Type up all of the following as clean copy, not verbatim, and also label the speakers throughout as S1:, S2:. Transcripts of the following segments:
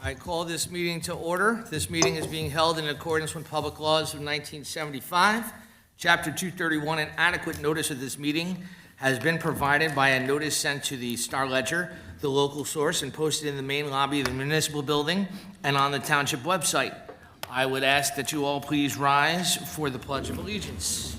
S1: I call this meeting to order. This meeting is being held in accordance with public laws of 1975. Chapter 231, an adequate notice of this meeting has been provided by a notice sent to the Star Ledger, the local source, and posted in the main lobby of the municipal building and on the township website. I would ask that you all please rise for the Pledge of Allegiance.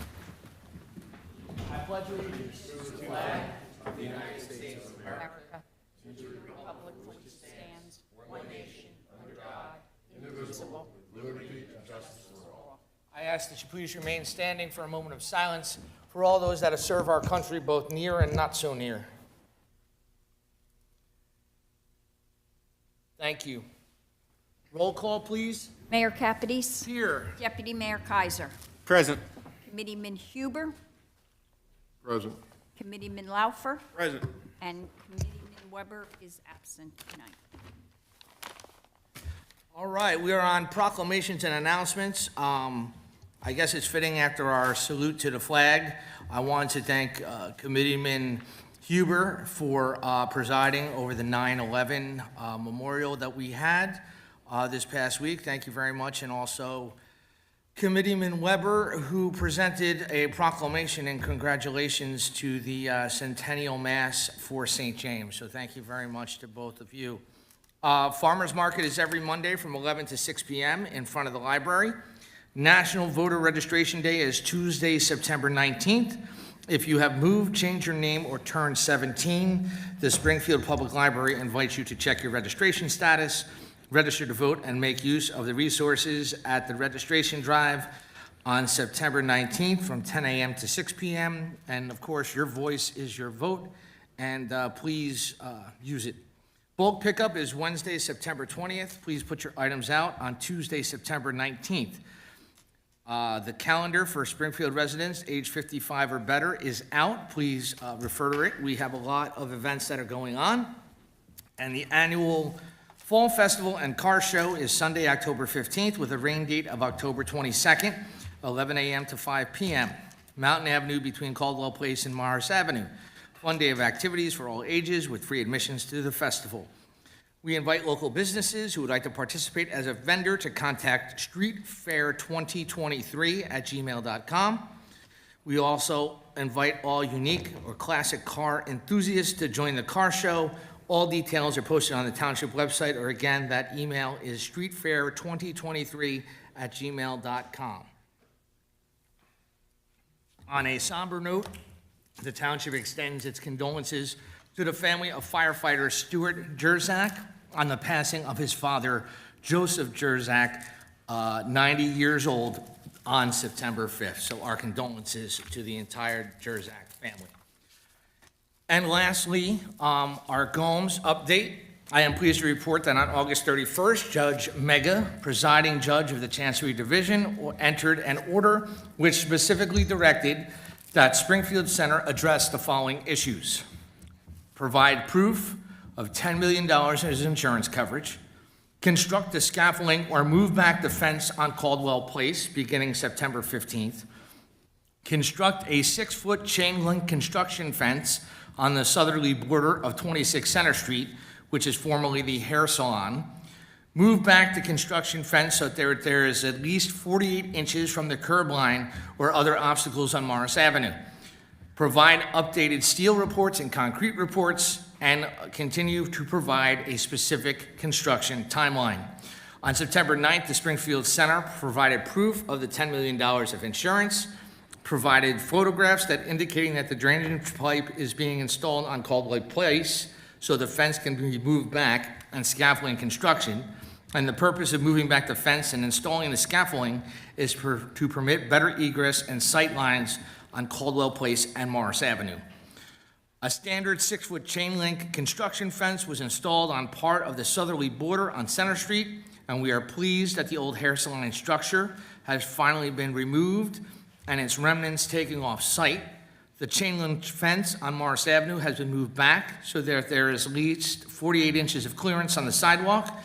S1: I pledge allegiance to the flag of the United States of America, and to the republic for which it stands, one nation, under God, indivisible, with liberty and justice for all. I ask that you please remain standing for a moment of silence for all those that have served our country both near and not so near. Thank you. Roll call, please.
S2: Mayor Capides.
S1: Here.
S2: Deputy Mayor Kaiser.
S3: Present.
S2: Committeeman Huber.
S3: Present.
S2: Committeeman Laufer.
S3: Present.
S2: And Committeeman Weber is absent tonight.
S1: All right, we are on proclamations and announcements. I guess it's fitting after our salute to the flag. I want to thank Committeeman Huber for presiding over the 9/11 memorial that we had this past week. Thank you very much. And also Committeeman Weber, who presented a proclamation and congratulations to the Centennial Mass for St. James. So thank you very much to both of you. Farmers Market is every Monday from 11 to 6 p.m. in front of the library. National Voter Registration Day is Tuesday, September 19th. If you have moved, changed your name, or turned 17, the Springfield Public Library invites you to check your registration status, register to vote, and make use of the resources at the registration drive on September 19th from 10 a.m. to 6 p.m. And of course, your voice is your vote, and please use it. Bulk pickup is Wednesday, September 20th. Please put your items out on Tuesday, September 19th. The calendar for Springfield residents age 55 or better is out. Please refer to it. We have a lot of events that are going on. And the annual Fall Festival and Car Show is Sunday, October 15th, with a rain date of October 22nd, 11 a.m. to 5 p.m. Mountain Avenue between Caldwell Place and Morris Avenue. Fun day of activities for all ages with free admissions to the festival. We invite local businesses who would like to participate as a vendor to contact streetfair2023@gmail.com. We also invite all unique or classic car enthusiasts to join the car show. All details are posted on the Township website, or again, that email is streetfair2023@gmail.com. On a somber note, the Township extends its condolences to the family of firefighter Stuart Jerzak on the passing of his father, Joseph Jerzak, 90 years old, on September 5th. So our condolences to the entire Jerzak family. And lastly, our Gomes update. I am pleased to report that on August 31st, Judge Mega, presiding judge of the Chancery Division, entered an order which specifically directed that Springfield Center address the following issues: provide proof of $10 million as insurance coverage, construct the scaffolding or move back the fence on Caldwell Place beginning September 15th, construct a 6-foot chain link construction fence on the southerly border of 26 Center Street, which is formerly the hair salon, move back the construction fence so that there is at least 48 inches from the curb line or other obstacles on Morris Avenue, provide updated steel reports and concrete reports, and continue to provide a specific construction timeline. On September 9th, the Springfield Center provided proof of the $10 million of insurance, provided photographs that indicating that the drainage pipe is being installed on Caldwell Place so the fence can be moved back, and scaffolding construction. And the purpose of moving back the fence and installing the scaffolding is to permit better egress and sight lines on Caldwell Place and Morris Avenue. A standard 6-foot chain link construction fence was installed on part of the southerly border on Center Street, and we are pleased that the old hair salon structure has finally been removed and its remnants taken off site. The chain link fence on Morris Avenue has been moved back so that there is at least 48 inches of clearance on the sidewalk.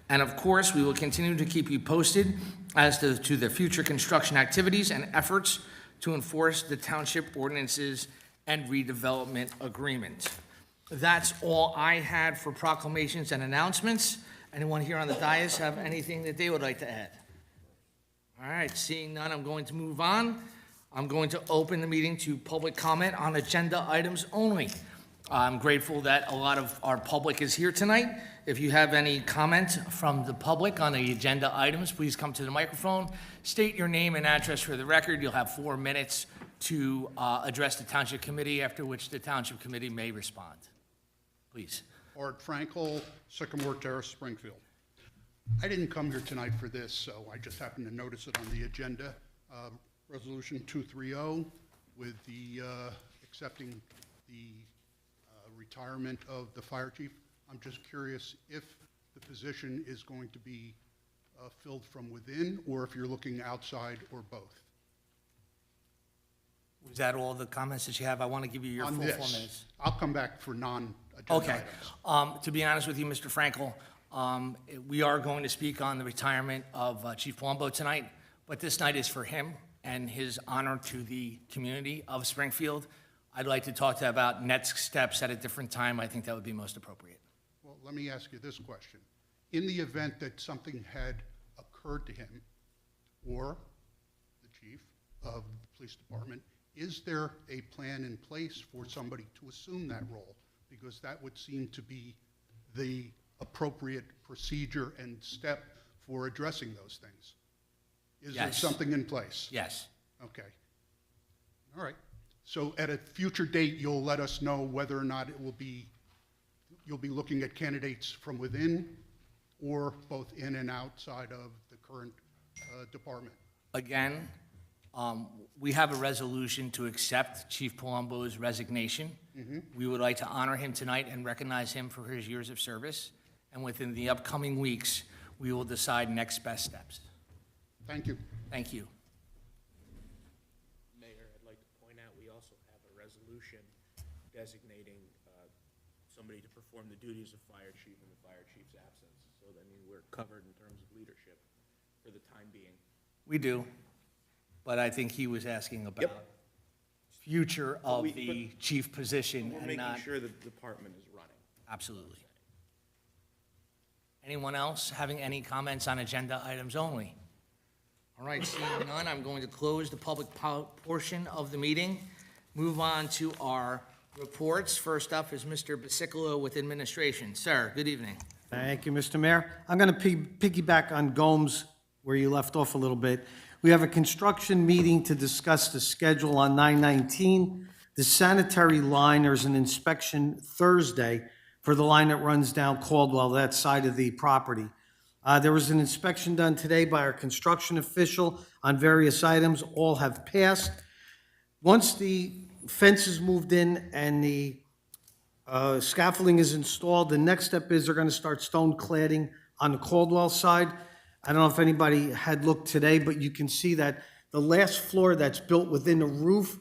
S1: And of course, we will continue to keep you posted as to the future construction activities and efforts to enforce the township ordinances and redevelopment agreement. That's all I had for proclamations and announcements. Anyone here on the dais have anything that they would like to add? All right, seeing none, I'm going to move on. I'm going to open the meeting to public comment on agenda items only. I'm grateful that a lot of our public is here tonight. If you have any comment from the public on the agenda items, please come to the microphone, state your name and address for the record. You'll have 4 minutes to address the Township Committee, after which the Township Committee may respond. Please.
S4: Art Frankel, Sycamore Terrace, Springfield. I didn't come here tonight for this, so I just happened to notice it on the agenda. Resolution 230 with the accepting the retirement of the fire chief. I'm just curious if the position is going to be filled from within, or if you're looking outside, or both.
S1: Was that all the comments that you have? I want to give you your
S4: On
S1: full
S4: this,
S1: 4 minutes.
S4: I'll come back for non-agenda
S1: Okay.
S4: items.
S1: To be honest with you, Mr. Frankel, we are going to speak on the retirement of Chief Palumbo tonight, but this night is for him and his honor to the community of Springfield. I'd like to talk to about next steps at a different time. I think that would be most appropriate.
S4: Well, let me ask you this question. In the event that something had occurred to him or the chief of the police department, is there a plan in place for somebody to assume that role? Because that would seem to be the appropriate procedure and step for addressing those things. Is there
S1: Yes.
S4: something in place?
S1: Yes.
S4: Okay. All right. So at a future date, you'll let us know whether or not it will be, you'll be looking at candidates from within or both in and outside of the current department.
S1: Again, we have a resolution to accept Chief Palumbo's resignation. We would like to honor him tonight and recognize him for his years of service. And within the upcoming weeks, we will decide next best steps.
S4: Thank you.
S1: Thank you.
S5: Mayor, I'd like to point out, we also have a resolution designating somebody to perform the duties of fire chief in the fire chief's absence. So, I mean, we're covered in terms of leadership for the time being.
S1: We do, but I think he was asking about future of the chief position
S5: We're
S1: and
S5: making
S1: not,
S5: sure that the department is running.
S1: absolutely. Anyone else having any comments on agenda items only? All right, seeing none, I'm going to close the public portion of the meeting. Move on to our reports. First up is Mr. Basicolo with administration. Sir, good evening.
S6: Thank you, Mr. Mayor. I'm going to piggyback on Gomes, where you left off a little bit. We have a construction meeting to discuss the schedule on 9/19. The sanitary line, there's an inspection Thursday for the line that runs down Caldwell, that side of the property. There was an inspection done today by our construction official on various items. All have passed. Once the fence is moved in and the scaffolding is installed, the next step is they're going to start stone cladding on the Caldwell side. I don't know if anybody had looked today, but you can see that the last floor that's built within the roof,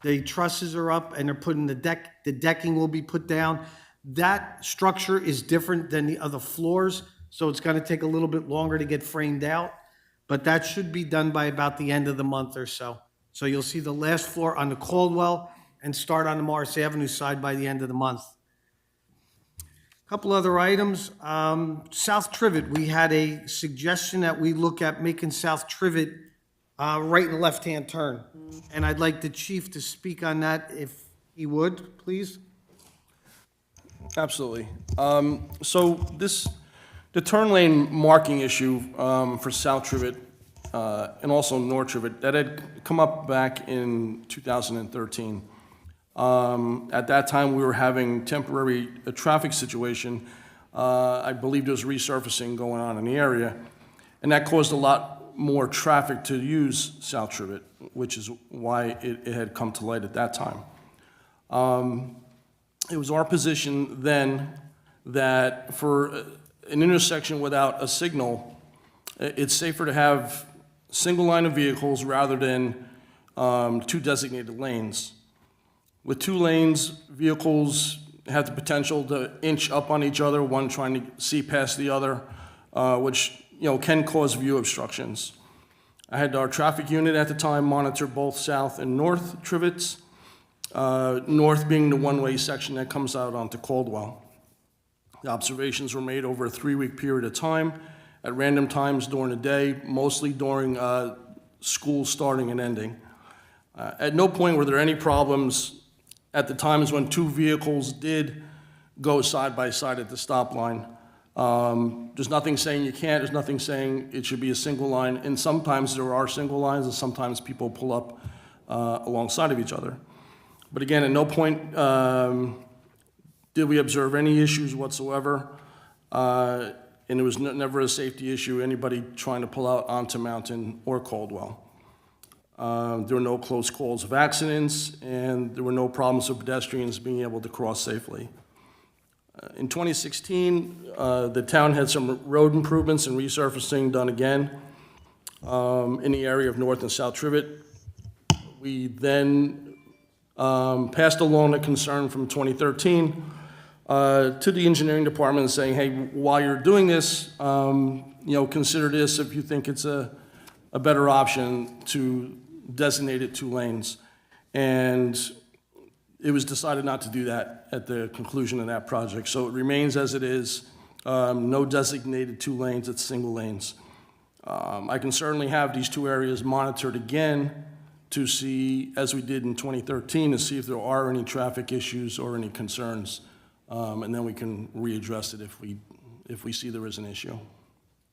S6: the trusses are up and they're putting the decking will be put down. That structure is different than the other floors, so it's going to take a little bit longer to get framed out, but that should be done by about the end of the month or so. So you'll see the last floor on the Caldwell and start on the Morris Avenue side by the end of the month. Couple other items. South Trivet, we had a suggestion that we look at making South Trivet right and left-hand turn. And I'd like the chief to speak on that if he would, please.
S7: Absolutely. The turn lane marking issue for South Trivet and also North Trivet, that had come up back in 2013. At that time, we were having temporary traffic situation. I believe there was resurfacing going on in the area, and that caused a lot more traffic to use South Trivet, which is why it had come to light at that time. It was our position then that for an intersection without a signal, it's safer to have single line of vehicles rather than two designated lanes. With two lanes, vehicles have the potential to inch up on each other, one trying to see past the other, which can cause view obstructions. I had our traffic unit at the time monitor both South and North Trivets, North being the one-way section that comes out onto Caldwell. The observations were made over a 3-week period of time, at random times during the day, mostly during school starting and ending. At no point were there any problems at the times when 2 vehicles did go side by side at the stop line. There's nothing saying you can't, there's nothing saying it should be a single line, and sometimes there are single lines, and sometimes people pull up alongside of each other. But again, at no point did we observe any issues whatsoever, and it was never a safety issue, anybody trying to pull out onto Mountain or Caldwell. There were no close calls of accidents, and there were no problems with pedestrians being able to cross safely. In 2016, the town had some road improvements and resurfacing done again in the area of North and South Trivet. We then passed along a concern from 2013 to the engineering department saying, hey, while you're doing this, consider this if you think it's a better option to designate it 2 lanes. And it was decided not to do that at the conclusion of that project. So it remains as it is, no designated 2 lanes, it's single lanes. I can certainly have these 2 areas monitored again to see, as we did in 2013, to see if there are any traffic issues or any concerns. And then we can readdress it if we see there is an issue.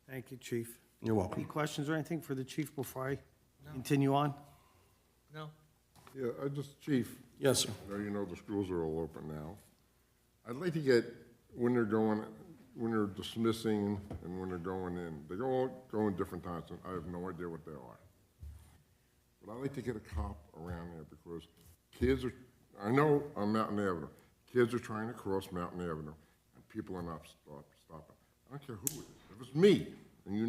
S6: Thank you, Chief.
S7: You're
S6: Any
S7: welcome.
S6: questions or anything for the chief before I continue on?
S1: No?
S3: Yeah, Chief,
S7: Yes, sir.
S3: I know you know the schools are all open now. I'd like to get, when they're dismissing and when they're going in, they go in different times, and I have no idea what they are. But I'd like to get a cop around there because kids are, I know on Mountain Avenue, kids are trying to cross Mountain Avenue, and people are not stopping. I don't care who it is. If it's me, and you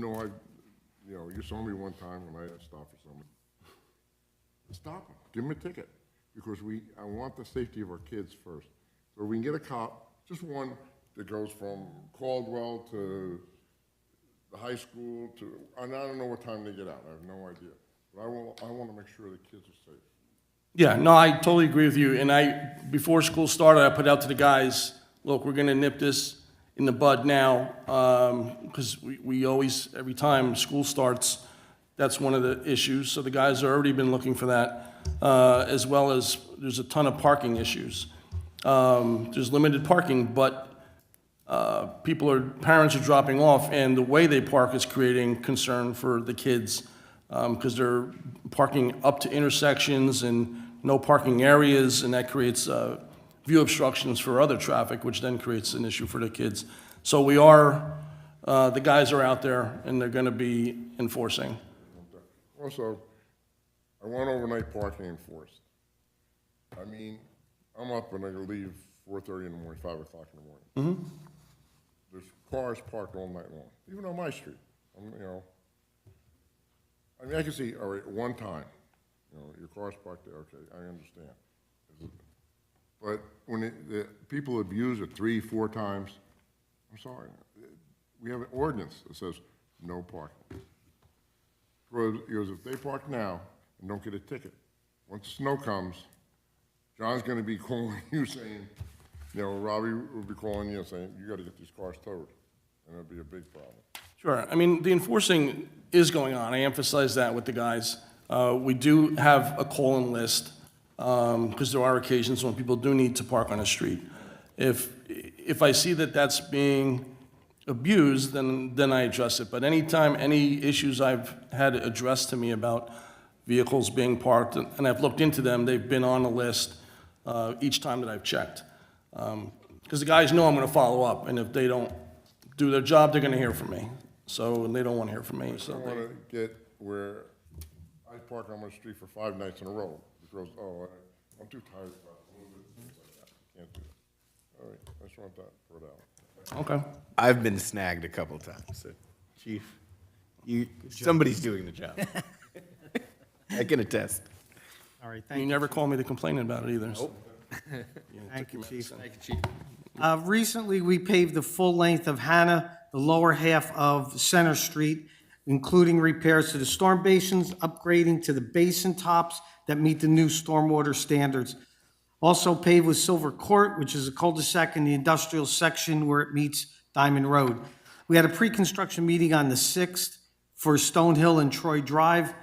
S3: saw me one time when I had to stop for someone, stop them, give them a ticket, because I want the safety of our kids first. So we can get a cop, just one that goes from Caldwell to the high school and I don't know what time they get out, I have no idea. But I want to make sure the kids are safe.
S7: Yeah, no, I totally agree with you. And before school started, I put out to the guys, look, we're going to nip this in the bud now, because we always, every time school starts, that's one of the issues. So the guys have already been looking for that, as well as there's a ton of parking issues. There's limited parking, but parents are dropping off, and the way they park is creating concern for the kids, because they're parking up to intersections and no parking areas, and that creates view obstructions for other traffic, which then creates an issue for the kids. So the guys are out there, and they're going to be enforcing.
S3: Also, I want overnight parking enforced. I mean, I'm up and I leave 4:30 in the morning, 5 o'clock in the morning. There's cars parked all night long, even on my street. I mean, I can see, all right, one time, your car's parked there, okay, I understand. But when the people abuse it 3, 4 times, I'm sorry. We have an ordinance that says no parking. Because if they park now and don't get a ticket, once snow comes, John's going to be calling you saying, Robbie will be calling you saying, you got to get these cars towed, and it'll be a big problem.
S7: Sure. I mean, the enforcing is going on. I emphasize that with the guys. We do have a call-in list, because there are occasions when people do need to park on a street. If I see that that's being abused, then I address it. But anytime, any issues I've had addressed to me about vehicles being parked, and I've looked into them, they've been on the list each time that I've checked. Because the guys know I'm going to follow up, and if they don't do their job, they're going to hear from me. So, and they don't want to hear from me.
S3: I don't want to get where I park on my street for 5 nights in a row because, I'm too tired about moving, things like that. Can't do it. All right, I just want that for that.
S7: Okay.
S8: I've been snagged a couple times, so, Chief, somebody's doing the job. I can attest.
S6: All right,
S7: You
S6: thank you.
S7: never call me to complain about it either. So.
S6: Thank you, Chief.
S1: Thank you, Chief.
S6: Recently, we paved the full length of Hannah, the lower half of Center Street, including repairs to the storm basins, upgrading to the basin tops that meet the new stormwater standards. Also paved was Silver Court, which is a cul-de-sac in the industrial section where it meets Diamond Road. We had a pre-construction meeting on the 6th for Stonehill and Troy Drive,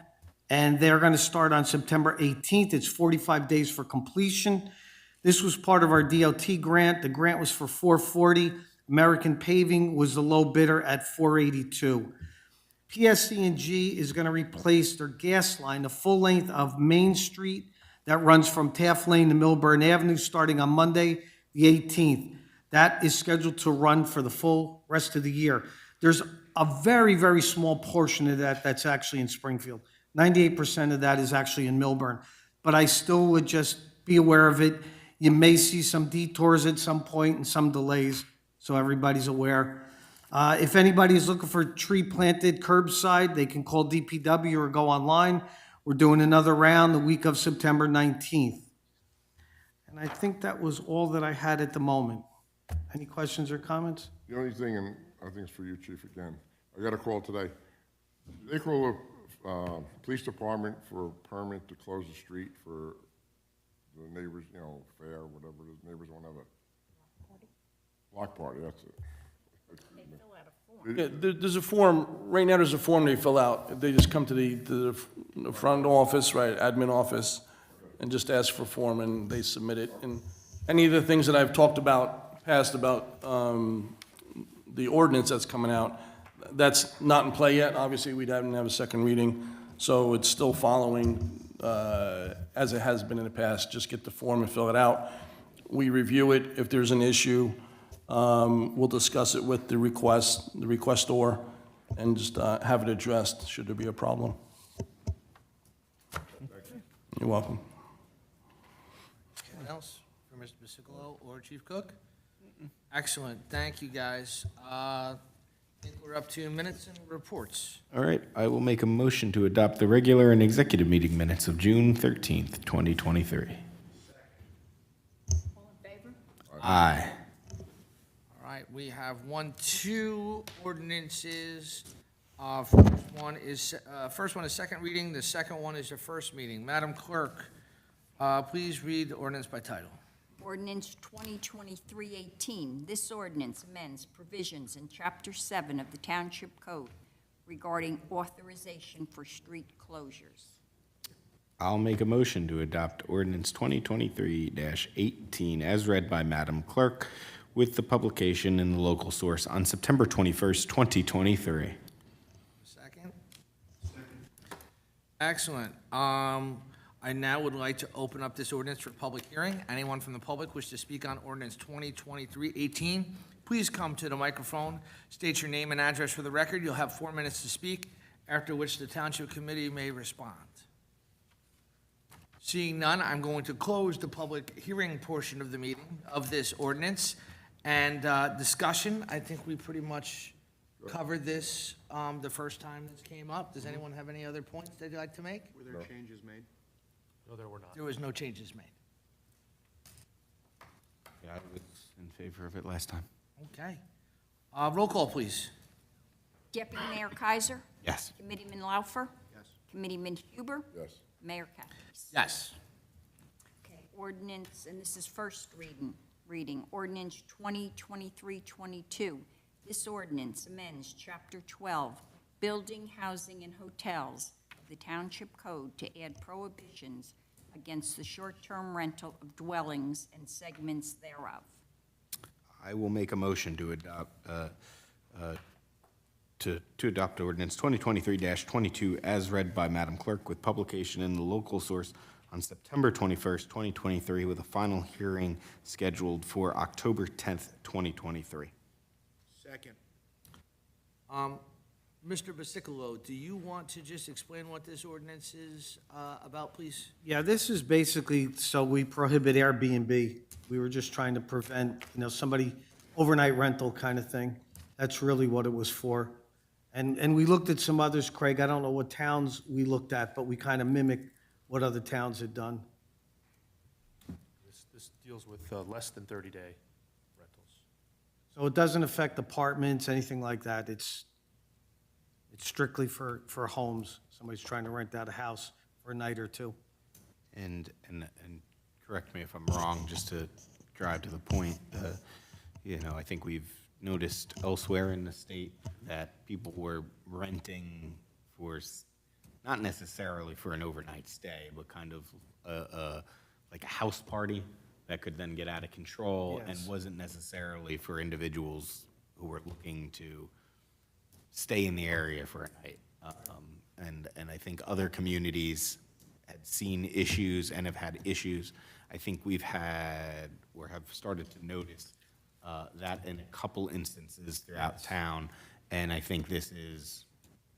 S6: and they're going to start on September 18th. It's 45 days for completion. This was part of our DOT grant. The grant was for $440. American Paving was the low bidder at $482. PSC&G is going to replace their gas line, the full length of Main Street that runs from Taft Lane to Milburn Avenue, starting on Monday, the 18th. That is scheduled to run for the full rest of the year. There's a very, very small portion of that that's actually in Springfield. 98% of that is actually in Milburn. But I still would just be aware of it. You may see some detours at some point and some delays, so everybody's aware. If anybody is looking for tree planted curbside, they can call DPW or go online. We're doing another round the week of September 19th. And I think that was all that I had at the moment. Any questions or comments?
S3: The only thing, and I think it's for you, Chief, again, I got a call today. They call the police department for a permit to close the street for the neighbors, you know, fair, whatever it is, neighbors want to have a block party, that's it.
S7: Yeah, there's a form, right now there's a form they fill out. They just come to the front office, right, admin office, and just ask for a form, and they submit it. And any of the things that I've talked about, past about the ordinance that's coming out, that's not in play yet. Obviously, we haven't have a second reading, so it's still following as it has been in the past. Just get the form and fill it out. We review it. If there's an issue, we'll discuss it with the requestor, and just have it addressed should there be a problem. You're welcome.
S1: Anything else for Mr. Basicolo or Chief Cook? Excellent, thank you, guys. I think we're up to minutes and reports.
S8: All right, I will make a motion to adopt the regular and executive meeting minutes of June 13th, 2023.
S2: All in favor?
S8: Aye.
S1: All right, we have two ordinances. First one is second reading, the second one is the first meeting. Madam Clerk, please read the ordinance by title.
S2: Ordinance 2023-18. This ordinance amends provisions in Chapter 7 of the Township Code regarding authorization for street closures.
S8: I'll make a motion to adopt ordinance 2023-18 as read by Madam Clerk, with the publication in the local source on September 21st, 2023.
S1: Second? Excellent. I now would like to open up this ordinance for public hearing. Anyone from the public wish to speak on ordinance 2023-18, please come to the microphone, state your name and address for the record. You'll have 4 minutes to speak, after which the Township Committee may respond. Seeing none, I'm going to close the public hearing portion of the meeting of this ordinance. And discussion, I think we pretty much covered this the first time this came up. Does anyone have any other points they'd like to make?
S5: Were there changes made? No, there were not.
S1: There was no changes made.
S8: Yeah, I was in favor of it last time.
S1: Okay. Roll call, please.
S2: Deputy Mayor Kaiser?
S8: Yes.
S2: Committeeman Laufer?
S5: Yes.
S2: Committeeman Huber?
S3: Yes.
S2: Mayor Katz?
S1: Yes.
S2: Okay, ordinance, and this is first reading, ordinance 2023-22. This ordinance amends Chapter 12, Building, Housing, and Hotels of the Township Code to add prohibitions against the short-term rental of dwellings and segments thereof.
S8: I will make a motion to adopt ordinance 2023-22 as read by Madam Clerk, with publication in the local source on September 21st, 2023, with a final hearing scheduled for October 10th, 2023.
S5: Second.
S1: Mr. Basicolo, do you want to just explain what this ordinance is about, please?
S6: Yeah, this is basically so we prohibit Airbnb. We were just trying to prevent, somebody overnight rental kind of thing. That's really what it was for. And we looked at some others, Craig. I don't know what towns we looked at, but we kind of mimicked what other towns had done.
S9: This deals with less than 30-day rentals.
S6: So it doesn't affect apartments, anything like that. It's strictly for homes. Somebody's trying to rent out a house for a night or two.
S8: And correct me if I'm wrong, just to drive to the point, you know, I think we've noticed elsewhere in the state that people were renting for, not necessarily for an overnight stay, but kind of like a house party that could then get out of control and
S6: Yes.
S8: wasn't necessarily for individuals who were looking to stay in the area for a night. And I think other communities had seen issues and have had issues. I think we've had, or have started to notice that in a couple instances throughout town. And I think this is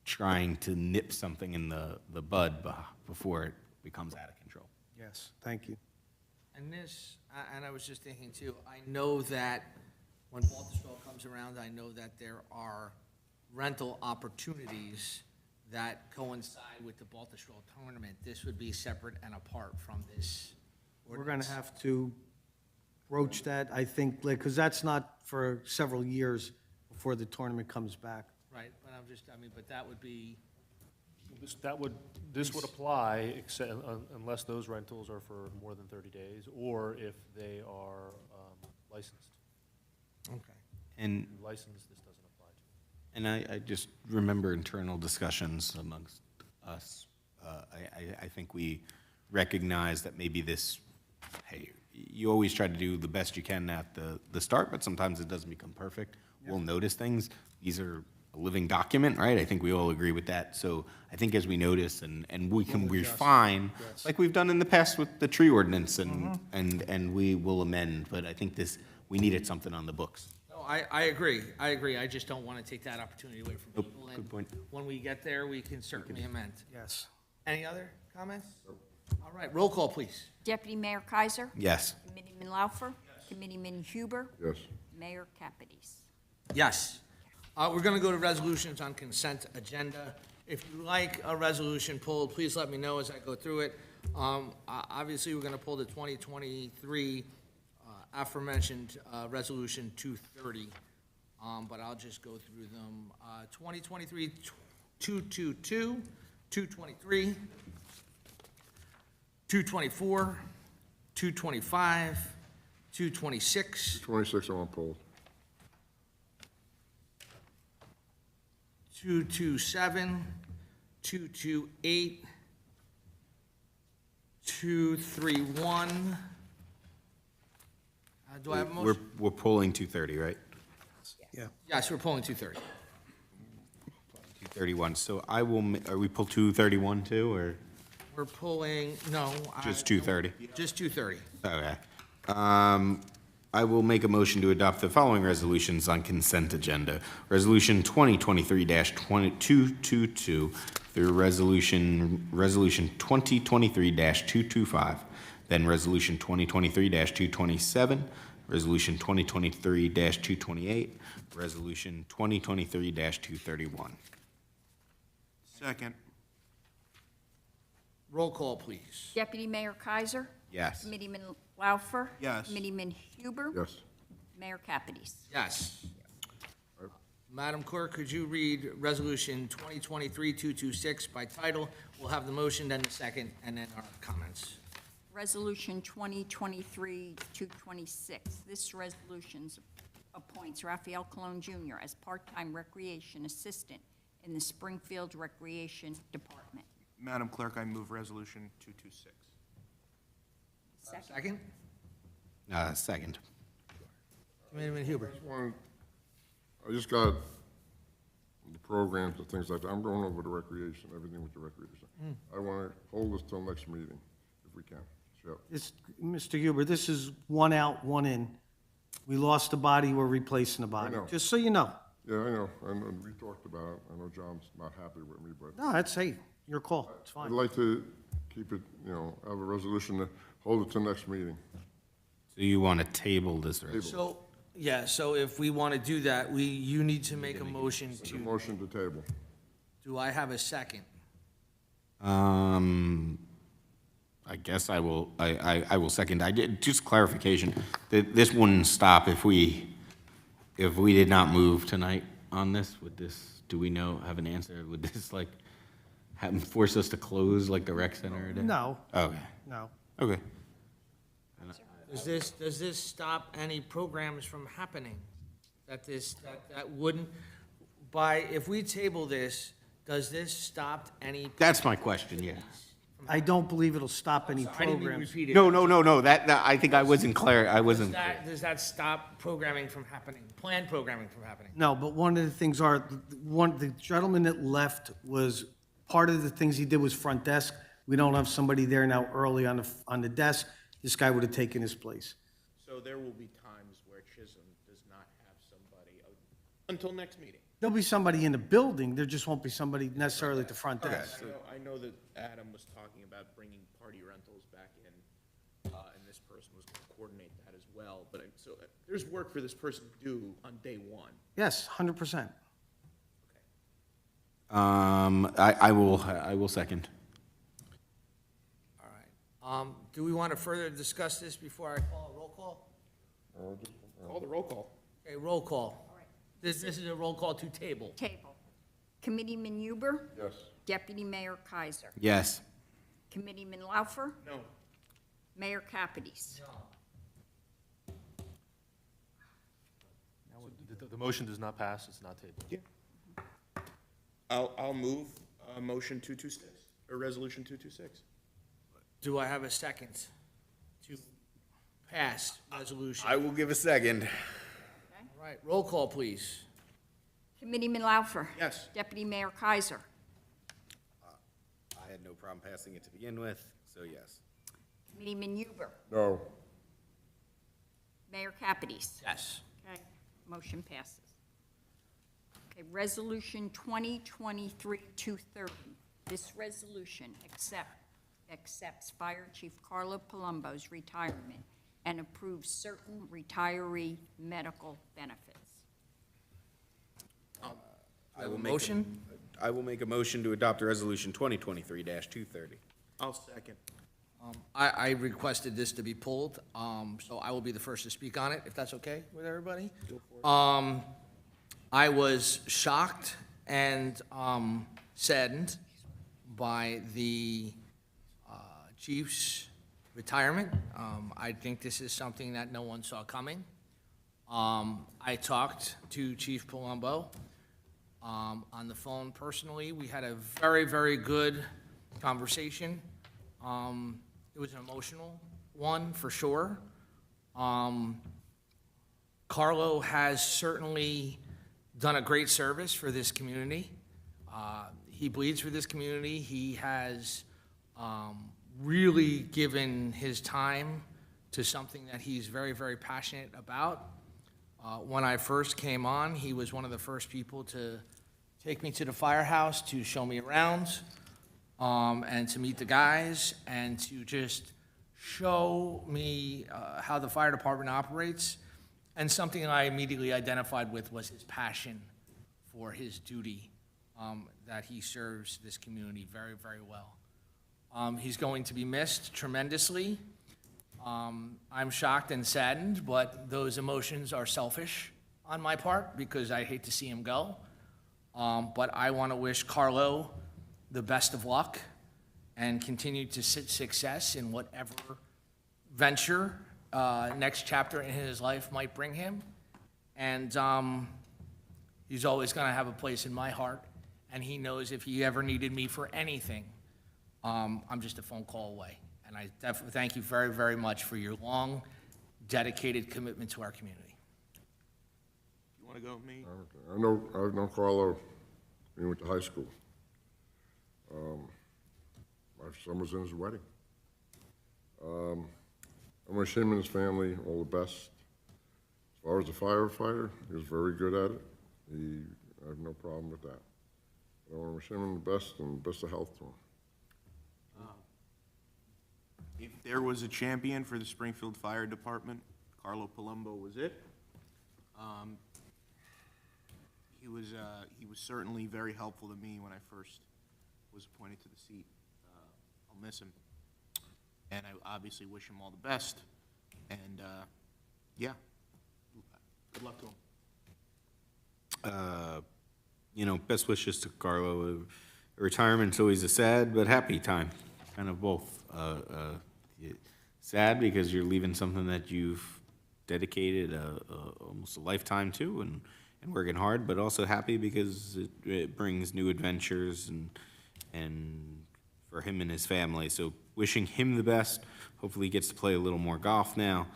S8: trying to nip something in the bud before it becomes out of control.
S6: Yes, thank you.
S1: And this, and I was just thinking too, I know that when Baltusrol comes around, I know that there are rental opportunities that coincide with the Baltusrol tournament. This would be separate and apart from this
S6: We're going
S1: ordinance.
S6: to have to broach that, I think, because that's not for several years before the tournament comes back.
S1: Right, but I'm just, I mean, but that would be,
S9: This would apply unless those rentals are for more than 30 days, or if they are licensed.
S1: okay.
S8: And
S9: Licensed, this doesn't apply to.
S8: And I just remember internal discussions amongst us. I think we recognize that maybe this, hey, you always try to do the best you can at the start, but sometimes it doesn't become perfect. We'll notice things. These are a living document, right? I think we all agree with that. So I think as we notice and we can refine, like we've done in the past with the tree ordinance and we will amend, but I think this, we needed something on the books.
S1: No, I agree, I just don't want to take that opportunity away from
S8: Nope,
S1: people.
S8: good
S1: And
S8: point.
S1: when we get there, we can certainly amend.
S6: Yes.
S1: Any other comments? All right, roll call, please.
S2: Deputy Mayor Kaiser.
S8: Yes.
S2: Committeeman Laufer. Committeeman Huber.
S3: Yes.
S2: Mayor Kapides.
S1: Yes. We're going to go to resolutions on consent agenda. If you like a resolution pulled, please let me know as I go through it. Obviously, we're going to pull the 2023 aforementioned Resolution 230, but I'll just go through them. 2023 222, 223, 224, 225, 226,
S3: 26 I want pulled.
S1: 227, 228, 231. Do I have a motion?
S8: We're pulling 230, right?
S6: Yeah.
S1: Yes, we're pulling 230.
S8: 231. So I will, are we pull 231 too, or
S1: We're pulling, no.
S8: just 230?
S1: Just 230.
S8: Okay. I will make a motion to adopt the following resolutions on consent agenda. Resolution 2023-2222 through Resolution 2023-225, then Resolution 2023-227, Resolution 2023-228, Resolution 2023-231.
S10: Second.
S1: Roll call, please.
S2: Deputy Mayor Kaiser.
S8: Yes.
S2: Committeeman Laufer.
S10: Yes.
S2: Committeeman Huber.
S3: Yes.
S2: Mayor Kapides.
S1: Yes. Madam Clerk, could you read Resolution 2023-226 by title? We'll have the motion, then the second, and then our comments.
S2: Resolution 2023-226. This resolution appoints Raphael Colon Jr. as part-time recreation assistant in the Springfield Recreation Department.
S10: Madam Clerk, I move Resolution 226.
S1: Second?
S8: Second.
S1: Committeeman Huber.
S3: I just got the programs and things like that. I'm going over the recreation, everything with the recreation. I want to hold this till next meeting, if we can. Sure.
S6: Mr. Huber, this is one out, one in. We lost a body, we're replacing a body.
S3: know.
S6: Just so you know.
S3: Yeah, I know, and we talked about it. I know John's not happy with me, but
S6: No, that's, hey, your call, it's
S3: I'd
S6: fine.
S3: like to keep it, have a resolution to hold it till next meeting.
S8: So you want to table this resolution?
S1: So, yeah, so if we want to do that, you need to make a motion
S3: Make a
S1: to,
S3: motion to table.
S1: do I have a second?
S8: I guess I will, I will second. I did, just clarification, this wouldn't stop if we did not move tonight on this? Would this, do we have an answer? Would this force us to close like the rec center? did?
S6: No,
S8: Okay,
S6: no.
S8: okay.
S1: Does this stop any programs from happening? That wouldn't, if we table this, does this stop any?
S8: That's my question, yeah.
S6: I don't believe it'll stop any
S1: I didn't mean to
S6: programs.
S1: repeat it.
S8: No, I think I wasn't clear, I wasn't clear.
S1: Does that stop programming from happening, planned programming from happening?
S6: No, but one of the things the gentleman that left was, part of the things he did was front desk. We don't have somebody there now early on the desk. This guy would have taken his place.
S5: So there will be times where Chisholm does not have somebody until next meeting.
S6: There'll be somebody in the building, there just won't be somebody necessarily at the front desk.
S5: I know that Adam was talking about bringing party rentals back in, and this person was going to coordinate that as well. But there's work for this person to do on day one.
S6: Yes, 100%.
S8: I will second.
S1: All right. Do we want to further discuss this before I call a roll call?
S5: Call the roll call.
S1: Okay, roll call. This is a roll call to table.
S2: Table. Committeeman Huber?
S3: Yes.
S2: Deputy Mayor Kaiser?
S8: Yes.
S2: Committeeman Laufer?
S5: No.
S2: Mayor Kapides?
S9: The motion does not pass, it's not tabled.
S5: Yeah. I'll move motion 226, or resolution 226.
S1: Do I have a second to pass resolution?
S8: I will give a second.
S1: All right, roll call, please.
S2: Committeeman Laufer?
S5: Yes.
S2: Deputy Mayor Kaiser?
S8: I had no problem passing it to begin with, so yes.
S2: Committeeman Huber?
S3: No.
S2: Mayor Kapides?
S1: Yes.
S2: Okay, motion passes. Okay, Resolution 2023-230. This resolution accepts Fire Chief Carlo Palumbo's retirement and approves certain retiree medical benefits.
S8: I will
S1: Motion?
S8: I will make a motion to adopt Resolution 2023-230.
S5: I'll second.
S1: I requested this to be pulled, so I will be the first to speak on it, if that's okay with everybody. I was shocked and saddened by the chief's retirement. I think this is something that no one saw coming. I talked to Chief Palumbo on the phone personally. We had a very, very good conversation. It was an emotional one, for sure. Carlo has certainly done a great service for this community. He bleeds for this community. He has really given his time to something that he's very, very passionate about. When I first came on, he was one of the first people to take me to the firehouse, to show me around, and to meet the guys, and to just show me how the fire department operates. And something I immediately identified with was his passion for his duty, that he serves this community very, very well. He's going to be missed tremendously. I'm shocked and saddened, but those emotions are selfish on my part because I hate to see him go. But I want to wish Carlo the best of luck and continue to success in whatever venture next chapter in his life might bring him. And he's always going to have a place in my heart. And he knows if he ever needed me for anything, I'm just a phone call away. And I definitely thank you very, very much for your long, dedicated commitment to our community.
S5: You want to go with me?
S3: I've known Carlo when he went to high school. My son was in his wedding. I wish him and his family all the best. As far as a firefighter, he was very good at it. I have no problem with that. I want to wish him the best and best of health to him.
S10: If there was a champion for the Springfield Fire Department, Carlo Palumbo was it. He was certainly very helpful to me when I first was appointed to the seat. I'll miss him. And I obviously wish him all the best. And, yeah, good luck to him.
S8: Best wishes to Carlo. Retirement's always a sad but happy time, kind of both. sad because you're leaving something that you've dedicated almost a lifetime to and working hard, but also happy because it brings new adventures and for him and his family. So wishing him the best. Hopefully he gets to play a little more golf now.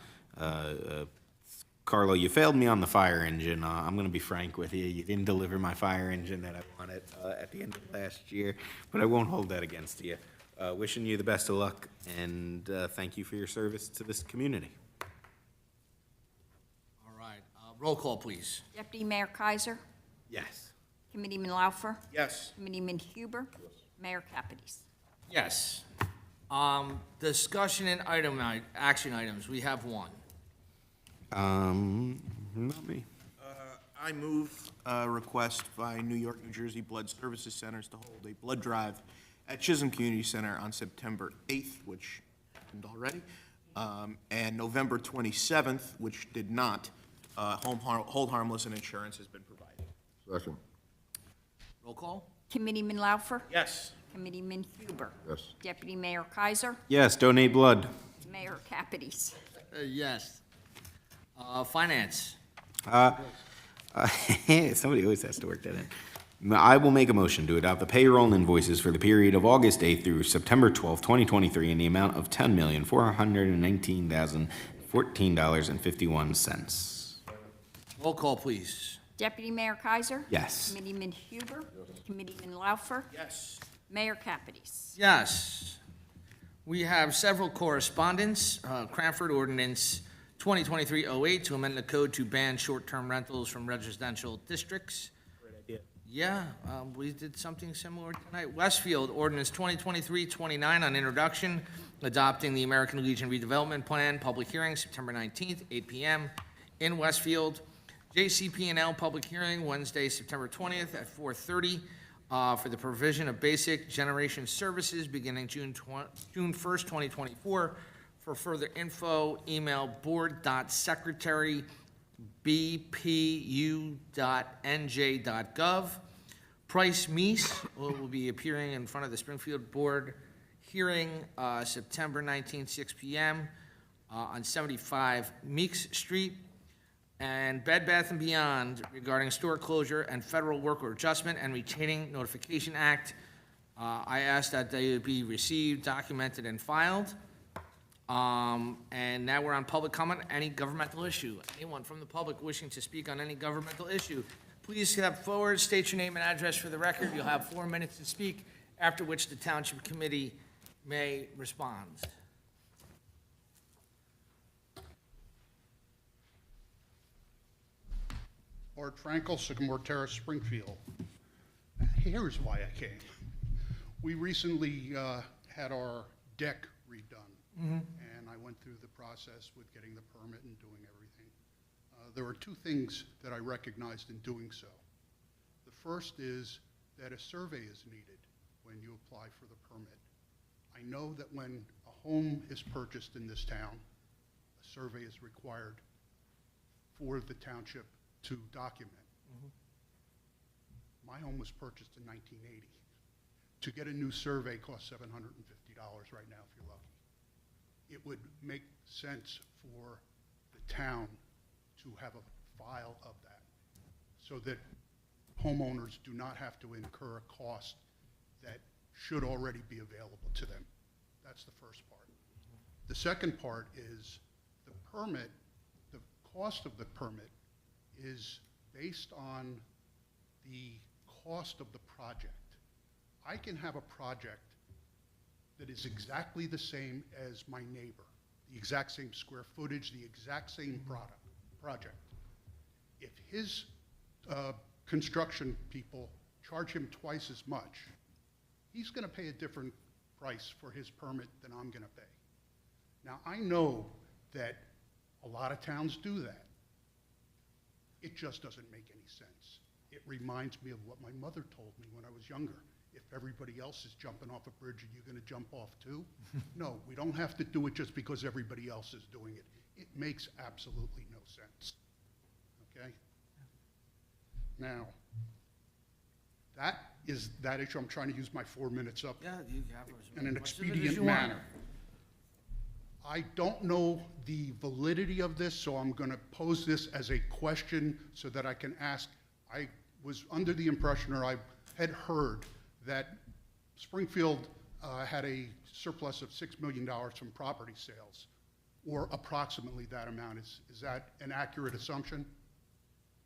S8: Carlo, you failed me on the fire engine. I'm going to be frank with you. You didn't deliver my fire engine that I wanted at the end of last year, but I won't hold that against you. Wishing you the best of luck, and thank you for your service to this community.
S1: All right, roll call, please.
S2: Deputy Mayor Kaiser,
S8: Yes.
S2: Committeeman Laufer,
S10: Yes.
S2: Committeeman Huber, Mayor Capides.
S1: Yes. Discussion and action items, we have one.
S8: Not me.
S10: I move a request by New York, New Jersey Blood Services Centers to hold a blood drive at Chisholm Community Center on September 8th, which happened already, and November 27th, which did not. Hold harmless and insurance has been provided.
S3: Second.
S1: Roll call?
S2: Committeeman Laufer,
S10: Yes.
S2: Committeeman Huber,
S3: Yes.
S2: Deputy Mayor Kaiser,
S8: Yes, donate blood.
S2: Mayor Capides.
S1: Yes. Finance?
S8: Somebody always has to work that in. I will make a motion to adopt the payroll and invoices for the period of August 8th through September 12th, 2023, in the amount of $10,419,014.51.
S1: Roll call, please.
S2: Deputy Mayor Kaiser.
S8: Yes.
S2: Committeeman Huber. Committeeman Laufer.
S10: Yes.
S2: Mayor Capides.
S1: Yes. We have several correspondence. Cranford Ordinance 2023-08 to amend the code to ban short-term rentals from residential districts.
S5: Great idea.
S1: Yeah, we did something similar tonight. Westfield Ordinance 2023-29 on introduction, adopting the American Legion redevelopment plan, public hearing September 19th, 8 p.m. in Westfield. JCP&L public hearing Wednesday, September 20th at 4:30 for the provision of basic generation services beginning June 1st, 2024. For further info, email board.secretary@bpu.nj.gov. Price Meese will be appearing in front of the Springfield Board hearing September 19th, 6 p.m. On 75 Meeks Street. And Bed Bath & Beyond regarding store closure and Federal Worker Adjustment and Retaining Notification Act. I asked that they be received, documented, and filed. And now we're on public comment, any governmental issue. Anyone from the public wishing to speak on any governmental issue, please step forward, state your name and address for the record. You'll have 4 minutes to speak, after which the Township Committee may respond.
S4: Art Frankel, Sycamore Terrace, Springfield. Here's why I came. We recently had our deck redone, and I went through the process with getting the permit and doing everything. There were two things that I recognized in doing so. The first is that a survey is needed when you apply for the permit. I know that when a home is purchased in this town, a survey is required for the township to document. My home was purchased in 1980. To get a new survey costs $750 right now if you're lucky. It would make sense for the town to have a file of that so that homeowners do not have to incur a cost that should already be available to them. That's the first part. The second part is the permit, the cost of the permit is based on the cost of the project. I can have a project that is exactly the same as my neighbor, the exact same square footage, the exact same project. If his construction people charge him twice as much, he's going to pay a different price for his permit than I'm going to pay. Now, I know that a lot of towns do that. It just doesn't make any sense. It reminds me of what my mother told me when I was younger. If everybody else is jumping off a bridge, are you going to jump off too? No, we don't have to do it just because everybody else is doing it. It makes absolutely no sense. Okay? Now, that is that issue. I'm trying to use my 4 minutes up
S1: Yeah, you have
S4: in an
S1: much of it as
S4: expedient
S1: you want.
S4: manner. I don't know the validity of this, so I'm going to pose this as a question so that I can ask. I was under the impression, or I had heard, that Springfield had a surplus of $6 million from property sales, or approximately that amount. Is that an accurate assumption?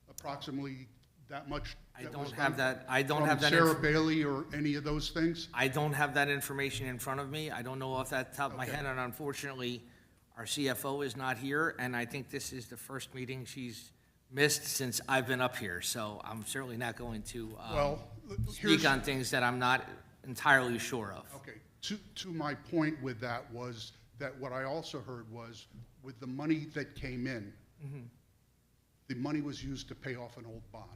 S4: Approximately that much?
S1: I
S4: that
S1: don't
S4: was
S1: have
S4: done
S1: that, I don't
S4: from
S1: have that.
S4: Sarah Bailey or any of those things?
S1: I don't have that information in front of me. I don't know off that top of my
S4: Okay.
S1: head, and unfortunately, our CFO is not here, and I think this is the first meeting she's missed since I've been up here, so I'm certainly not going to
S4: Well,
S1: speak
S4: here's,
S1: on things that I'm not entirely sure of.
S4: okay, to my point with that was that what I also heard was with the money that came in, the money was used to pay off an old bond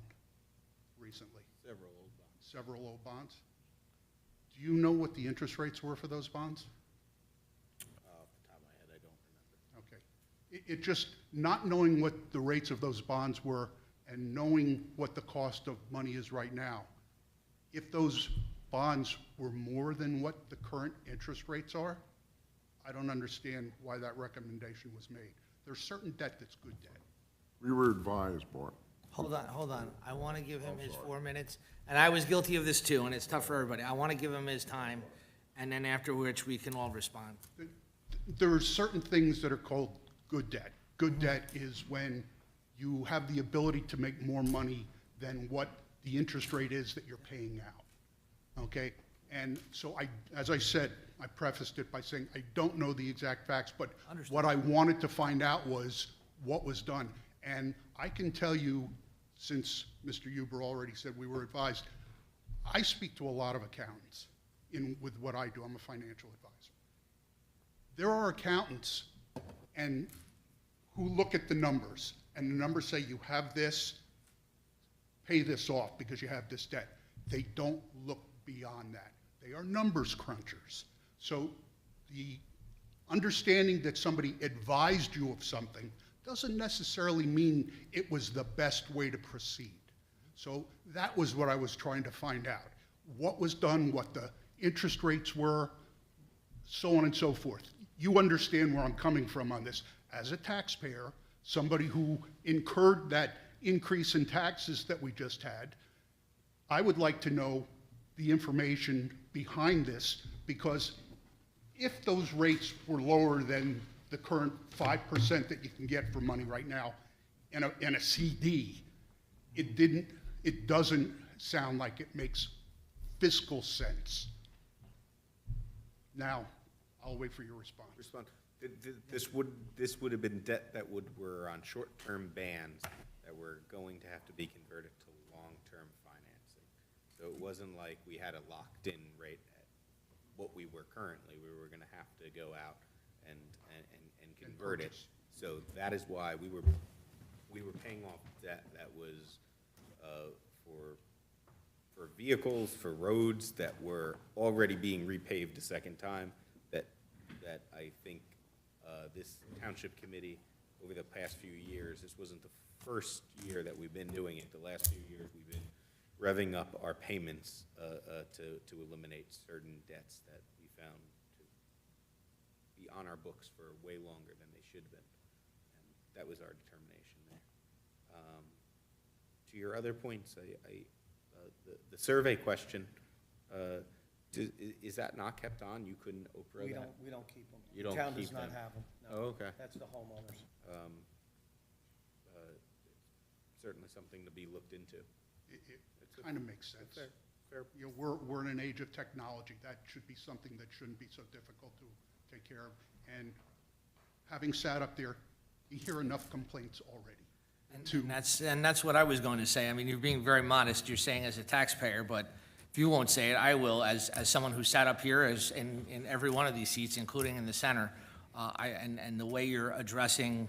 S4: recently. Several old bonds. Do you know what the interest rates were for those bonds?
S10: Off the top of my head, I don't remember.
S4: Okay. It just, not knowing what the rates of those bonds were and knowing what the cost of money is right now, if those bonds were more than what the current interest rates are, I don't understand why that recommendation was made. There's certain debt that's good debt.
S3: We were advised, Bart.
S1: Hold on. I want to give him his 4 minutes, and I was guilty of this too, and it's tough for everybody. I want to give him his time, and then after which we can all respond.
S4: There are certain things that are called good debt. Good debt is when you have the ability to make more money than what the interest rate is that you're paying out, okay? And so as I said, I prefaced it by saying I don't know the exact facts, but
S1: Understood.
S4: what I wanted to find out was what was done. And I can tell you, since Mr. Huber already said we were advised, I speak to a lot of accountants with what I do. I'm a financial advisor. There are accountants who look at the numbers, and the numbers say you have this, pay this off because you have this debt. They don't look beyond that. They are numbers crunchers. So the understanding that somebody advised you of something doesn't necessarily mean it was the best way to proceed. So that was what I was trying to find out. What was done, what the interest rates were, so on and so forth. You understand where I'm coming from on this. As a taxpayer, somebody who incurred that increase in taxes that we just had, I would like to know the information behind this, because if those rates were lower than the current 5% that you can get for money right now in a CD, it doesn't sound like it makes fiscal sense. Now, I'll wait for your response.
S8: This would have been debt that were on short-term bans that were going to have to be converted to long-term financing. So it wasn't like we had a locked-in rate at what we were currently. We were gonna have to go out and convert it. So that is why we were paying off debt that was for vehicles, for roads that were already being repaved a second time, that I think this township committee, over the past few years, this wasn't the first year that we've been doing it. The last few years, we've been revving up our payments to eliminate certain debts that we found to be on our books for way longer than they should have been. And that was our determination there. To your other points, the survey question, is that not kept on? You couldn't Oprah that?
S6: We don't keep them.
S8: You don't
S6: Town
S8: keep
S6: does not
S8: them?
S6: have them.
S8: Oh, okay.
S6: That's the homeowners.
S8: Certainly something to be looked into.
S4: It kind of makes sense.
S8: Fair.
S4: You know, we're in an age of technology. That should be something that shouldn't be so difficult to take care of. And having sat up there, you hear enough complaints already.
S1: And that's what I was going to say. I mean, you're being very modest. You're saying as a taxpayer, but if you won't say it, I will, as someone who sat up here as in every one of these seats, including in the center, and the way you're addressing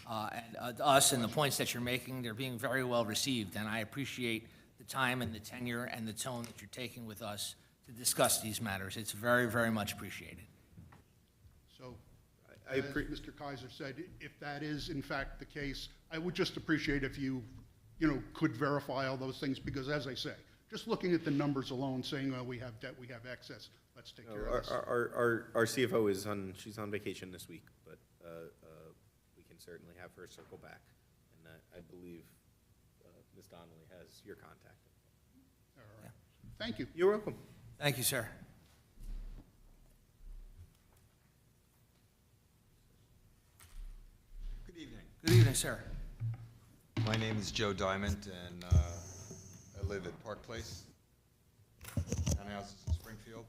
S1: us and the points that you're making, they're being very well received, and I appreciate the time and the tenure and the tone that you're taking with us to discuss these matters. It's very, very much appreciated.
S4: So, as Mr. Kaiser said, if that is in fact the case, I would just appreciate if you could verify all those things, because as I say, just looking at the numbers alone, saying, oh, we have debt, we have excess, let's take care of this.
S8: Our CFO is she's on vacation this week, but we can certainly have her circle back. And I believe Ms. Donnelly has your contact.
S4: All right. Thank you.
S8: You're welcome.
S1: Thank you, sir.
S11: Good evening.
S1: Good evening, sir.
S11: My name is Joe Diamond, and I live at Park Place, townhouses in Springfield.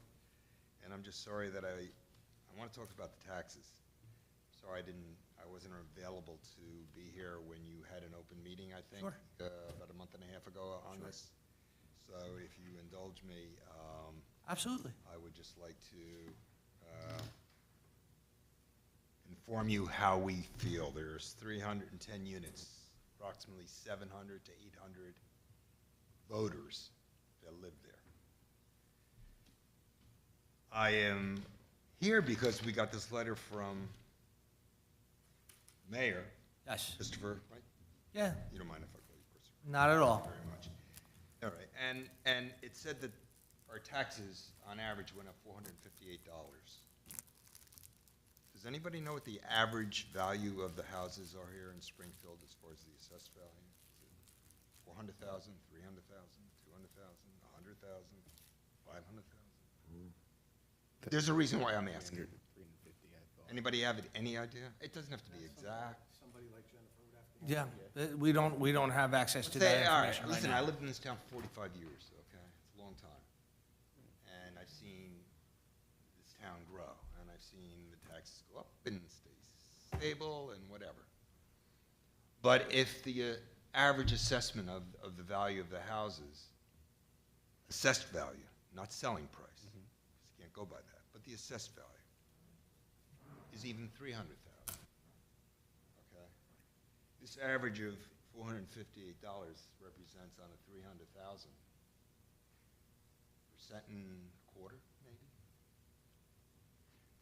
S11: And I'm just sorry that I want to talk about the taxes. Sorry I wasn't available to be here when you had an open meeting, I think,
S1: Sure.
S11: about a month and a half ago on this. So if you indulge me,
S1: Absolutely.
S11: I would just like to inform you how we feel. There's 310 units, approximately 700 to 800 voters that live there. I am here because we got this letter from Mayor
S1: Yes.
S11: Christopher, right?
S1: Yeah,
S11: You don't mind if I call you Christopher?
S1: not at all.
S11: Very much. All right, and it said that our taxes on average went up $458. Does anybody know what the average value of the houses are here in Springfield as far as the assessed value? 400,000, 300,000, 200,000, 100,000, 500,000? There's a reason why I'm asking.
S8: 350, I thought.
S11: Anybody have any idea? It doesn't have to be exact.
S1: Yeah, we don't have access to
S11: Say,
S1: that
S11: all right,
S1: information right
S11: listen,
S1: now.
S11: I lived in this town for 45 years, okay? It's a long time. And I've seen this town grow, and I've seen the taxes go up and stay stable and whatever. But if the average assessment of the value of the houses, assessed value, not selling price, 'cause you can't go by that, but the assessed value, is even 300,000, okay? This average of $458 represents on a 300,000, percent and quarter, maybe?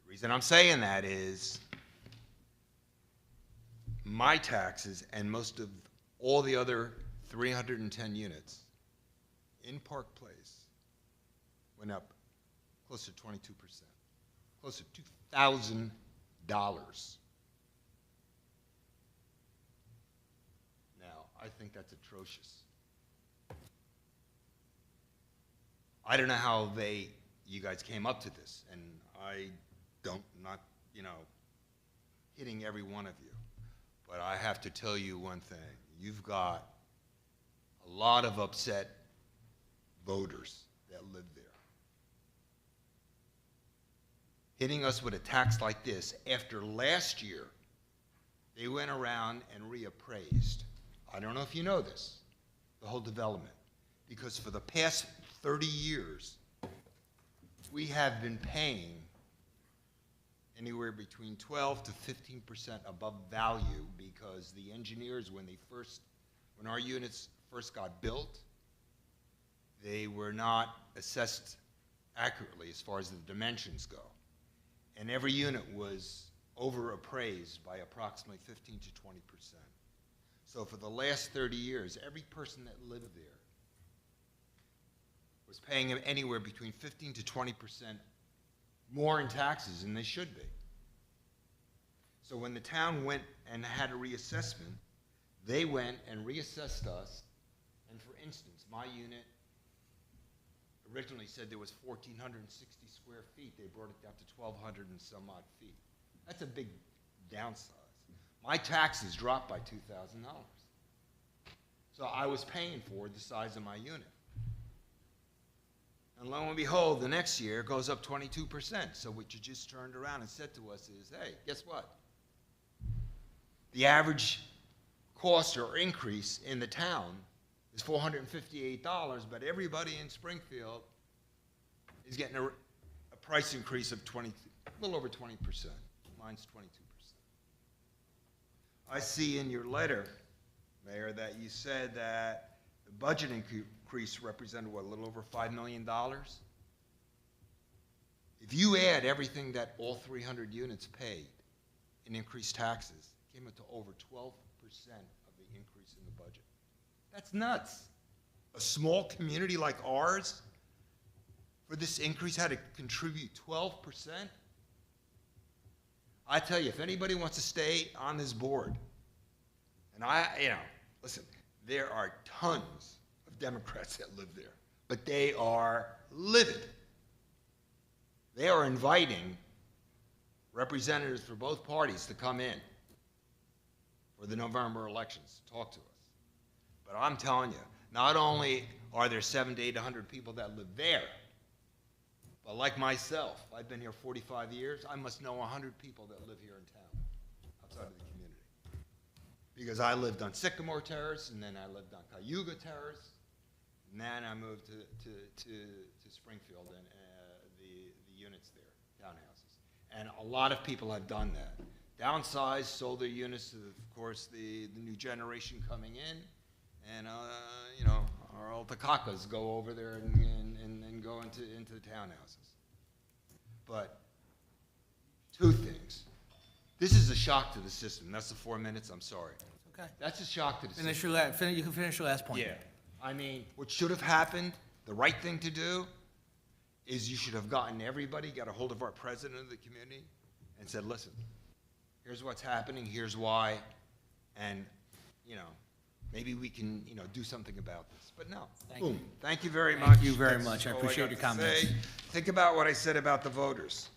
S11: The reason I'm saying that is my taxes and most of all the other 310 units in Park Place went up close to 22%, close to $2,000. Now, I think that's atrocious. I don't know how you guys came up to this, and not, hitting every one of you. But I have to tell you one thing. You've got a lot of upset voters that live there. Hitting us with a tax like this after last year, they went around and reappraised. I don't know if you know this, the whole development, because for the past 30 years, we have been paying anywhere between 12 to 15% above value because the engineers, when our units first got built, they were not assessed accurately as far as the dimensions go. And every unit was overappraised by approximately 15 to 20%. So for the last 30 years, every person that lived there was paying anywhere between 15 to 20% more in taxes than they should be. So when the town went and had a reassessment, they went and reassessed us. And for instance, my unit originally said there was 1,460 square feet. They brought it down to 1,200 and some odd feet. That's a big downsize. My taxes dropped by $2,000. So I was paying for the size of my unit. And lo and behold, the next year it goes up 22%. So what you just turned around and said to us is, hey, guess what? The average cost or increase in the town is $458, but everybody in Springfield is getting a price increase of a little over 20%. Mine's 22%. I see in your letter, Mayor, that you said that the budget increase represented, what, a little over $5 million? If you add everything that all 300 units paid in increased taxes, it came up to over 12% of the increase in the budget. That's nuts. A small community like ours for this increase had to contribute 12%. I tell you, if anybody wants to stay on this board, and listen, there are tons of Democrats that live there, but they are livid. They are inviting representatives for both parties to come in for the November elections to talk to us. But I'm telling you, not only are there 700 to 800 people that live there, but like myself, I've been here 45 years, I must know 100 people that live here in town, outside of the community. Because I lived on Sycamore Terrace, and then I lived on Cayuga Terrace, and then I moved to Springfield and the units there, townhouses. And a lot of people have done that. Downsized, sold their units to, of course, the new generation coming in, and our old Takakas go over there and go into the townhouses. But two things. This is a shock to the system. That's the 4 minutes. I'm sorry.
S1: Okay.
S11: That's a shock to the system.
S1: You can finish your last point.
S11: Yeah. I mean, what should have happened, the right thing to do, is you should have gotten everybody, got a hold of our president of the community, and said, listen, here's what's happening, here's why, and, maybe we can, do something about this. But no, boom. Thank you very much.
S1: Thank you very much. I
S11: That's all
S1: appreciate
S11: got
S1: your
S11: to
S1: comments.
S11: say. Think about what I said about the voters.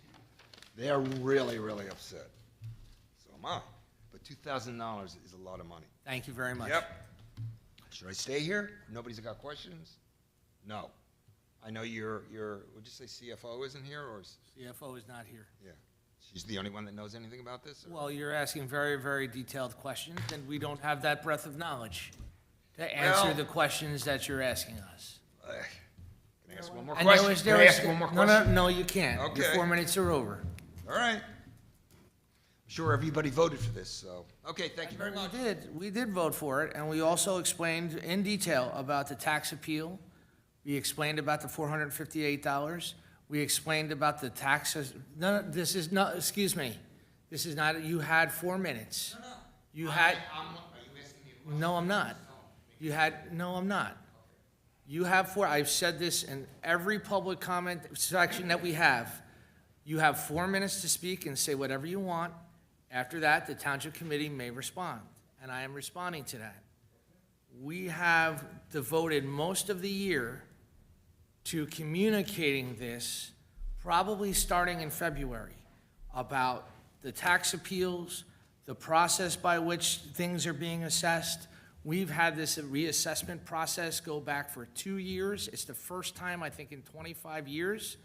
S11: They are really, really upset. So am I. But $2,000 is a lot of money.
S1: Thank you very much.
S11: Yep. Should I stay here? Nobody's got questions? No. I know your, would you say CFO isn't here, or?
S1: CFO is not here.
S11: Yeah. She's the only one that knows anything about this? Or?
S1: Well, you're asking very, very detailed questions, and we don't have that breadth of knowledge to answer
S11: Well-
S1: the questions that you're asking us.
S11: Can I ask one more
S1: And
S11: question?
S1: there
S11: Can I
S1: was-
S11: ask one more
S1: No,
S11: question?
S1: no, you can't. Your
S11: Okay.
S1: 4 minutes are over.
S11: All right. I'm sure everybody voted for this, so, okay, thank you very much.
S1: We did vote for it, and we also explained in detail about the tax appeal. We explained about the $458. We explained about the taxes. No, this is not, excuse me. This is not, you had 4 minutes.
S11: No.
S1: You had,
S11: Are you asking me a question?
S1: no, I'm not. You had, no, I'm not. You have 4, I've said this in every public comment section that we have. You have 4 minutes to speak and say whatever you want. After that, the Township Committee may respond, and I am responding to that. We have devoted most of the year to communicating this, probably starting in February, about the tax appeals, the process by which things are being assessed. We've had this reassessment process go back for 2 years. It's the first time, I think, in 25 years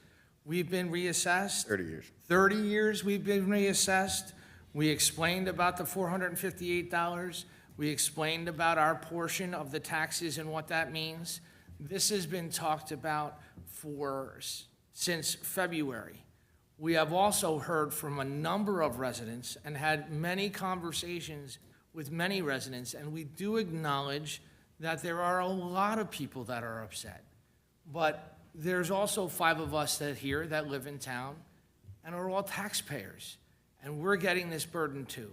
S1: we've been reassessed.
S8: 30 years.
S1: 30 years we've been reassessed. We explained about the $458. We explained about our portion of the taxes and what that means. This has been talked about since February. We have also heard from a number of residents and had many conversations with many residents, and we do acknowledge that there are a lot of people that are upset. But there's also 5 of us that here that live in town and are all taxpayers, and we're getting this burden too.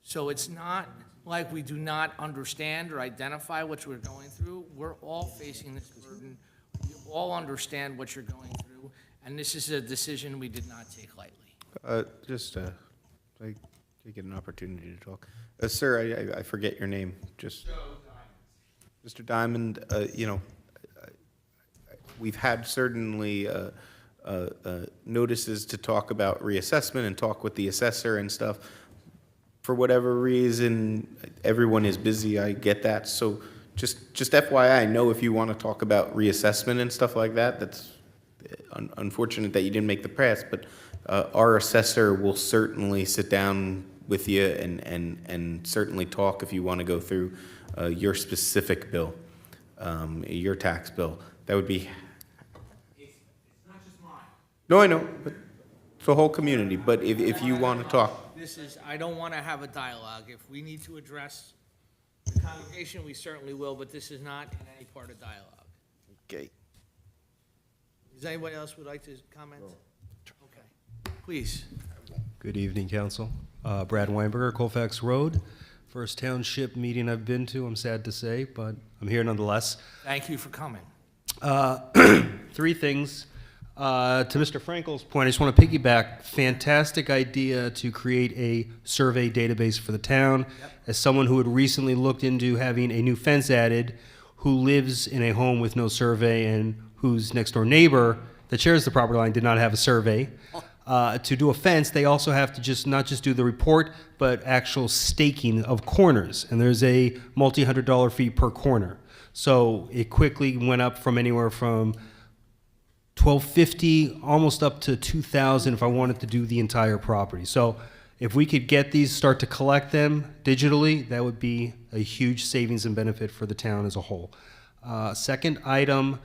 S1: So it's not like we do not understand or identify what we're going through. We're all facing this burden. We all understand what you're going through, and this is a decision we did not take lightly.
S8: I get an opportunity to talk. Sir, I forget your name, just. Mr. Diamond, we've had certainly notices to talk about reassessment and talk with the assessor and stuff. For whatever reason, everyone is busy, I get that. So just FYI, I know if you want to talk about reassessment and stuff like that, that's unfortunate that you didn't make the press, but our assessor will certainly sit down with you and certainly talk if you want to go through your specific bill, your tax bill. That would be.
S11: It's not just mine.
S8: No, I know, but it's the whole community. But if you want to talk.
S1: I don't want to have a dialogue. If we need to address the congregation, we certainly will, but this is not in any part of dialogue.
S8: Okay.
S1: Does anybody else would like to comment? Okay. Please.
S12: Good evening, Council. Brad Weinberger, Colfax Road. First township meeting I've been to, I'm sad to say, but I'm here nonetheless.
S1: Thank you for coming.
S12: 3 things. To Mr. Frankel's point, I just want to piggyback. Fantastic idea to create a survey database for the town. As someone who had recently looked into having a new fence added, who lives in a home with no survey and whose next door neighbor that shares the property line did not have a survey. To do a fence, they also have to not just do the report, but actual staking of corners. And there's a multi-$100 fee per corner. So it quickly went up from anywhere from $1,250 almost up to $2,000 if I wanted to do the entire property. So if we could get these, start to collect them digitally, that would be a huge savings and benefit for the town as a whole. Second item,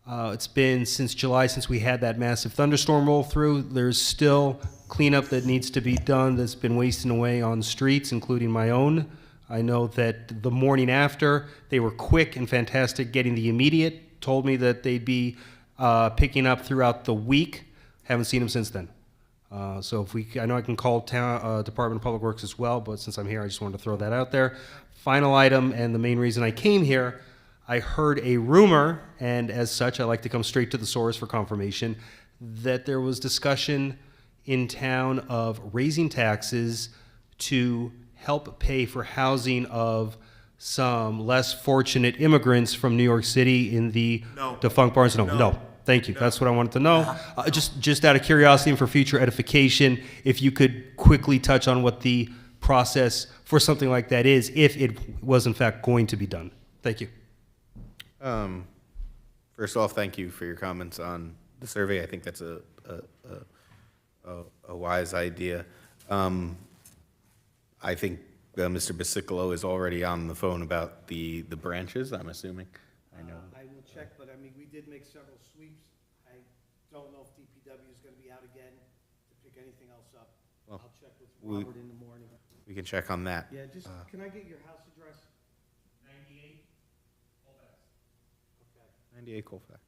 S12: it's been since July since we had that massive thunderstorm roll through. There's still cleanup that needs to be done that's been wasting away on streets, including my own. I know that the morning after, they were quick and fantastic getting the immediate, told me that they'd be picking up throughout the week. Haven't seen them since then. So I know I can call town Department of Public Works as well, but since I'm here, I just wanted to throw that out there. Final item, and the main reason I came here, I heard a rumor, and as such, I like to come straight to the source for confirmation, that there was discussion in town of raising taxes to help pay for housing of some less fortunate immigrants from New York City in the defunct Barnes. No. Thank you. That's what I wanted to know. Just out of curiosity and for future edification, if you could quickly touch on what the process for something like that is, if it was in fact going to be done. Thank you.
S8: First off, thank you for your comments on the survey. I think that's a wise idea. I think Mr. Basicolo is already on the phone about the branches, I'm assuming. I know.
S6: I will check, but I mean, we did make several sweeps. I don't know if DPW is going to be out again to pick anything else up.
S8: Well,
S6: I'll check with Robert in the morning.
S8: We can check on that.
S6: Yeah, just, can I get your house address?
S8: 98 Colfax.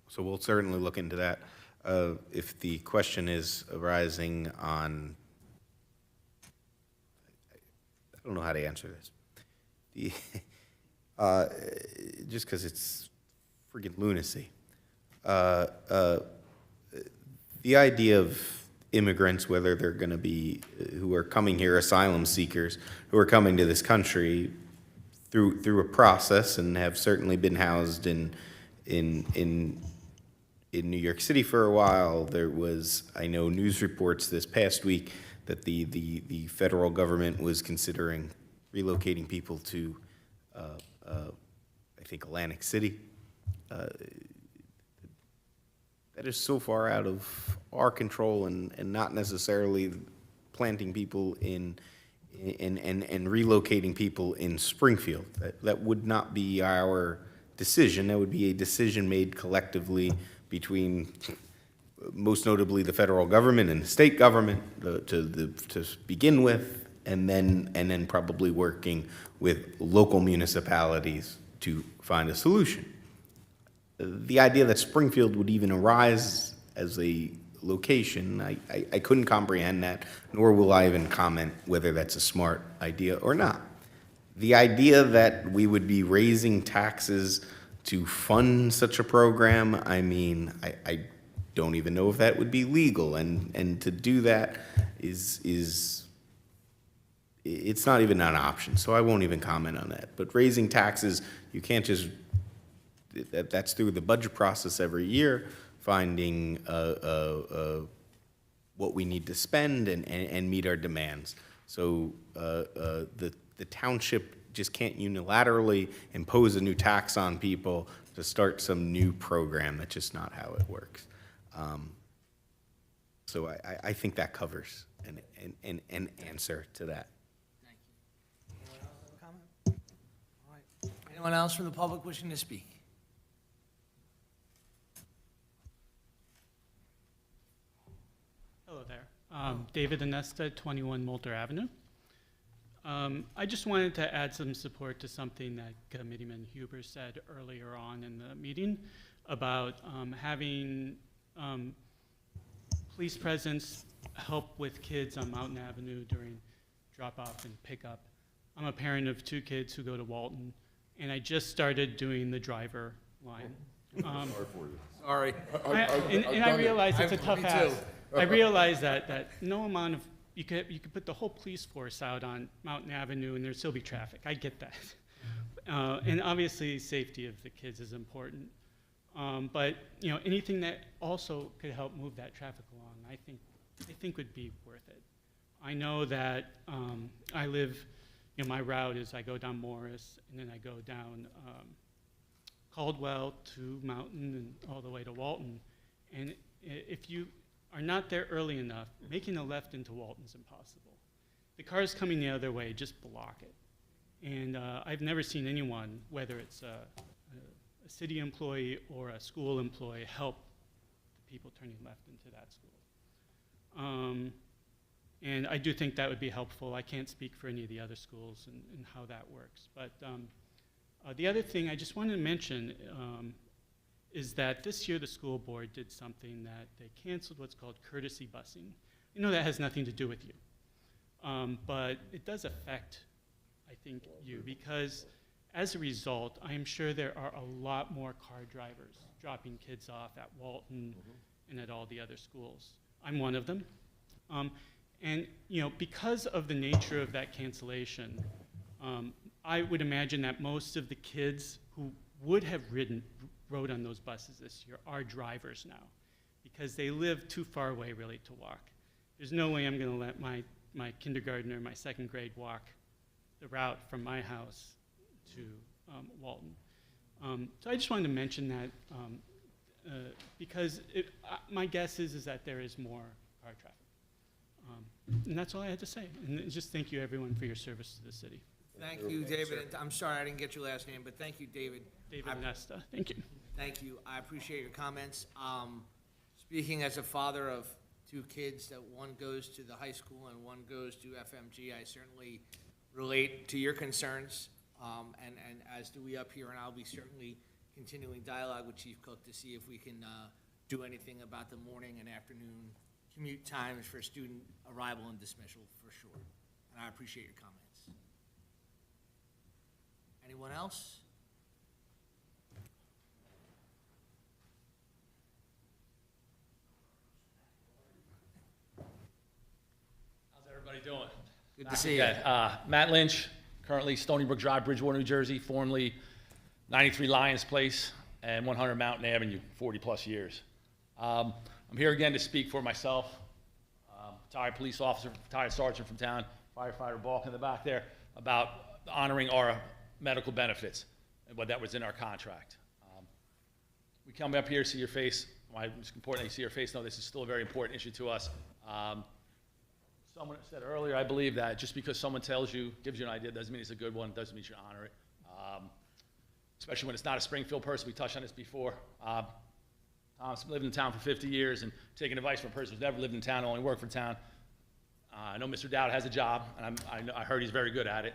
S8: So we'll certainly look into that. If the question is arising on, I don't know how to answer this. Just because it's friggin' lunacy. The idea of immigrants, whether they're going to be, who are coming here, asylum seekers, who are coming to this country through a process and have certainly been housed in New York City for a while. There was, I know, news reports this past week that the federal government was considering relocating people to, I think, Atlantic City. That is so far out of our control and not necessarily planting people and relocating people in Springfield. That would not be our decision. That would be a decision made collectively between, most notably, the federal government and the state government to begin with, and then probably working with local municipalities to find a solution. The idea that Springfield would even arise as a location, I couldn't comprehend that, nor will I even comment whether that's a smart idea or not. The idea that we would be raising taxes to fund such a program, I mean, I don't even know if that would be legal, and to do that is it's not even an option, so I won't even comment on that. But raising taxes, you can't just, that's through the budget process every year, finding what we need to spend and meet our demands. So the township just can't unilaterally impose a new tax on people to start some new program. That's just not how it works. So I think that covers an answer to that.
S1: Thank you. Anyone else have a comment? All right. Anyone else from the public wishing to speak?
S13: Hello there. David Anesta, 21 Moulter Avenue. I just wanted to add some support to something that Committeeman Huber said earlier on in the meeting about having police presence help with kids on Mountain Avenue during drop-off and pickup. I'm a parent of 2 kids who go to Walton, and I just started doing the driver line.
S3: Sorry for you.
S1: Sorry.
S13: And I realize it's a tough
S1: Me
S13: ask.
S1: too.
S13: I realize that no amount of, you could put the whole police force out on Mountain Avenue and there'd still be traffic. I get that. And obviously, safety of the kids is important. But, anything that also could help move that traffic along, I think would be worth it. I know that I live, my route is I go down Morris, and then I go down Caldwell to Mountain and all the way to Walton. And if you are not there early enough, making a left into Walton's impossible. The cars coming the other way just block it. And I've never seen anyone, whether it's a city employee or a school employee, help the people turning left into that school. And I do think that would be helpful. I can't speak for any of the other schools and how that works. But the other thing I just wanted to mention is that this year the school board did something that they canceled what's called courtesy busing. That has nothing to do with you. But it does affect, I think, you, because as a result, I am sure there are a lot more car drivers dropping kids off at Walton and at all the other schools. I'm one of them. And because of the nature of that cancellation, I would imagine that most of the kids who would have rode on those buses this year are drivers now, because they live too far away really to walk. There's no way I'm going to let my kindergartner, my 2nd grade, walk the route from my house to Walton. So I just wanted to mention that because my guess is that there is more car traffic. And that's all I had to say. And just thank you, everyone, for your service to the city.
S1: Thank you, David. And I'm sorry I didn't get your last name, but thank you, David.
S13: David Nesta, thank you.
S1: Thank you. I appreciate your comments. Speaking as a father of 2 kids, that one goes to the high school and one goes to FMG, I certainly relate to your concerns, and as do we up here, and I'll be certainly continuing dialogue with Chief Cook to see if we can do anything about the morning and afternoon commute times for student arrival and dismissal, for sure. And I appreciate your comments. Anyone else?
S14: How's everybody doing?
S1: Good to see you.
S14: Matt Lynch, currently Stony Brook Drive, Bridgewater, New Jersey, formerly 93 Lions Place and 100 Mountain Avenue, 40-plus years. I'm here again to speak for myself, retired police officer, retired sergeant from town, firefighter Balk in the back there, about honoring our medical benefits and what that was in our contract. We come up here to see your face. It's important that you see your face. No, this is still a very important issue to us. Someone said earlier, I believe, that just because someone tells you, gives you an idea, doesn't mean it's a good one, doesn't mean you should honor it. Especially when it's not a Springfield person. We touched on this before. Tom's lived in town for 50 years, and taking advice from a person who's never lived in town, only worked for town. I know Mr. Dowd has a job, and I heard he's very good at it.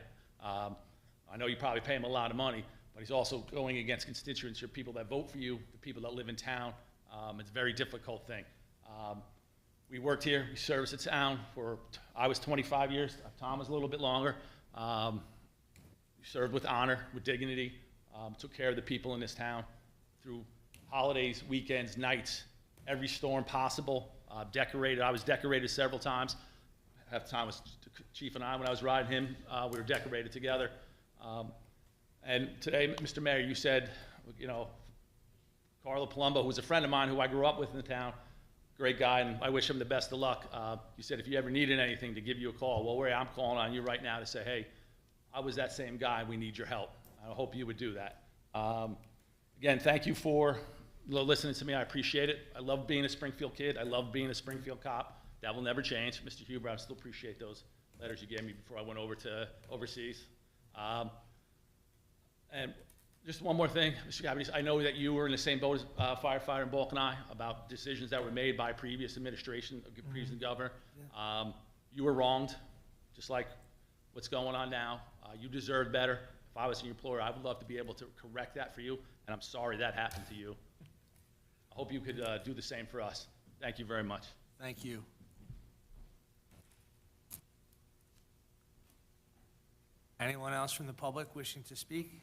S14: I know you probably pay him a lot of money, but he's also going against constituents, your people that vote for you, the people that live in town. It's a very difficult thing. We worked here, we serviced the town for, I was 25 years, Tom was a little bit longer. We served with honor, with dignity, took care of the people in this town through holidays, weekends, nights, every storm possible, decorated. I was decorated several times. Half the time was Chief and I, when I was riding him, we were decorated together. And today, Mr. Mayor, you said, Carlo Palumbo, who was a friend of mine who I grew up with in the town, great guy, and I wish him the best of luck. You said if you ever needed anything, to give you a call. Well, I'm calling on you right now to say, hey, I was that same guy, we need your help. I hope you would do that. Again, thank you for listening to me. I appreciate it. I love being a Springfield kid. I love being a Springfield cop. That will never change. Mr. Huber, I still appreciate those letters you gave me before I went over to overseas. And just one more thing, Mr. Gabby, I know that you were in the same boat as firefighter in Balk and I about decisions that were made by previous administration, previous governor. You were wronged, just like what's going on now. You deserve better. If I was your employer, I would love to be able to correct that for you, and I'm sorry that happened to you. I hope you could do the same for us. Thank you very much.
S1: Thank you. Anyone else from the public wishing to speak?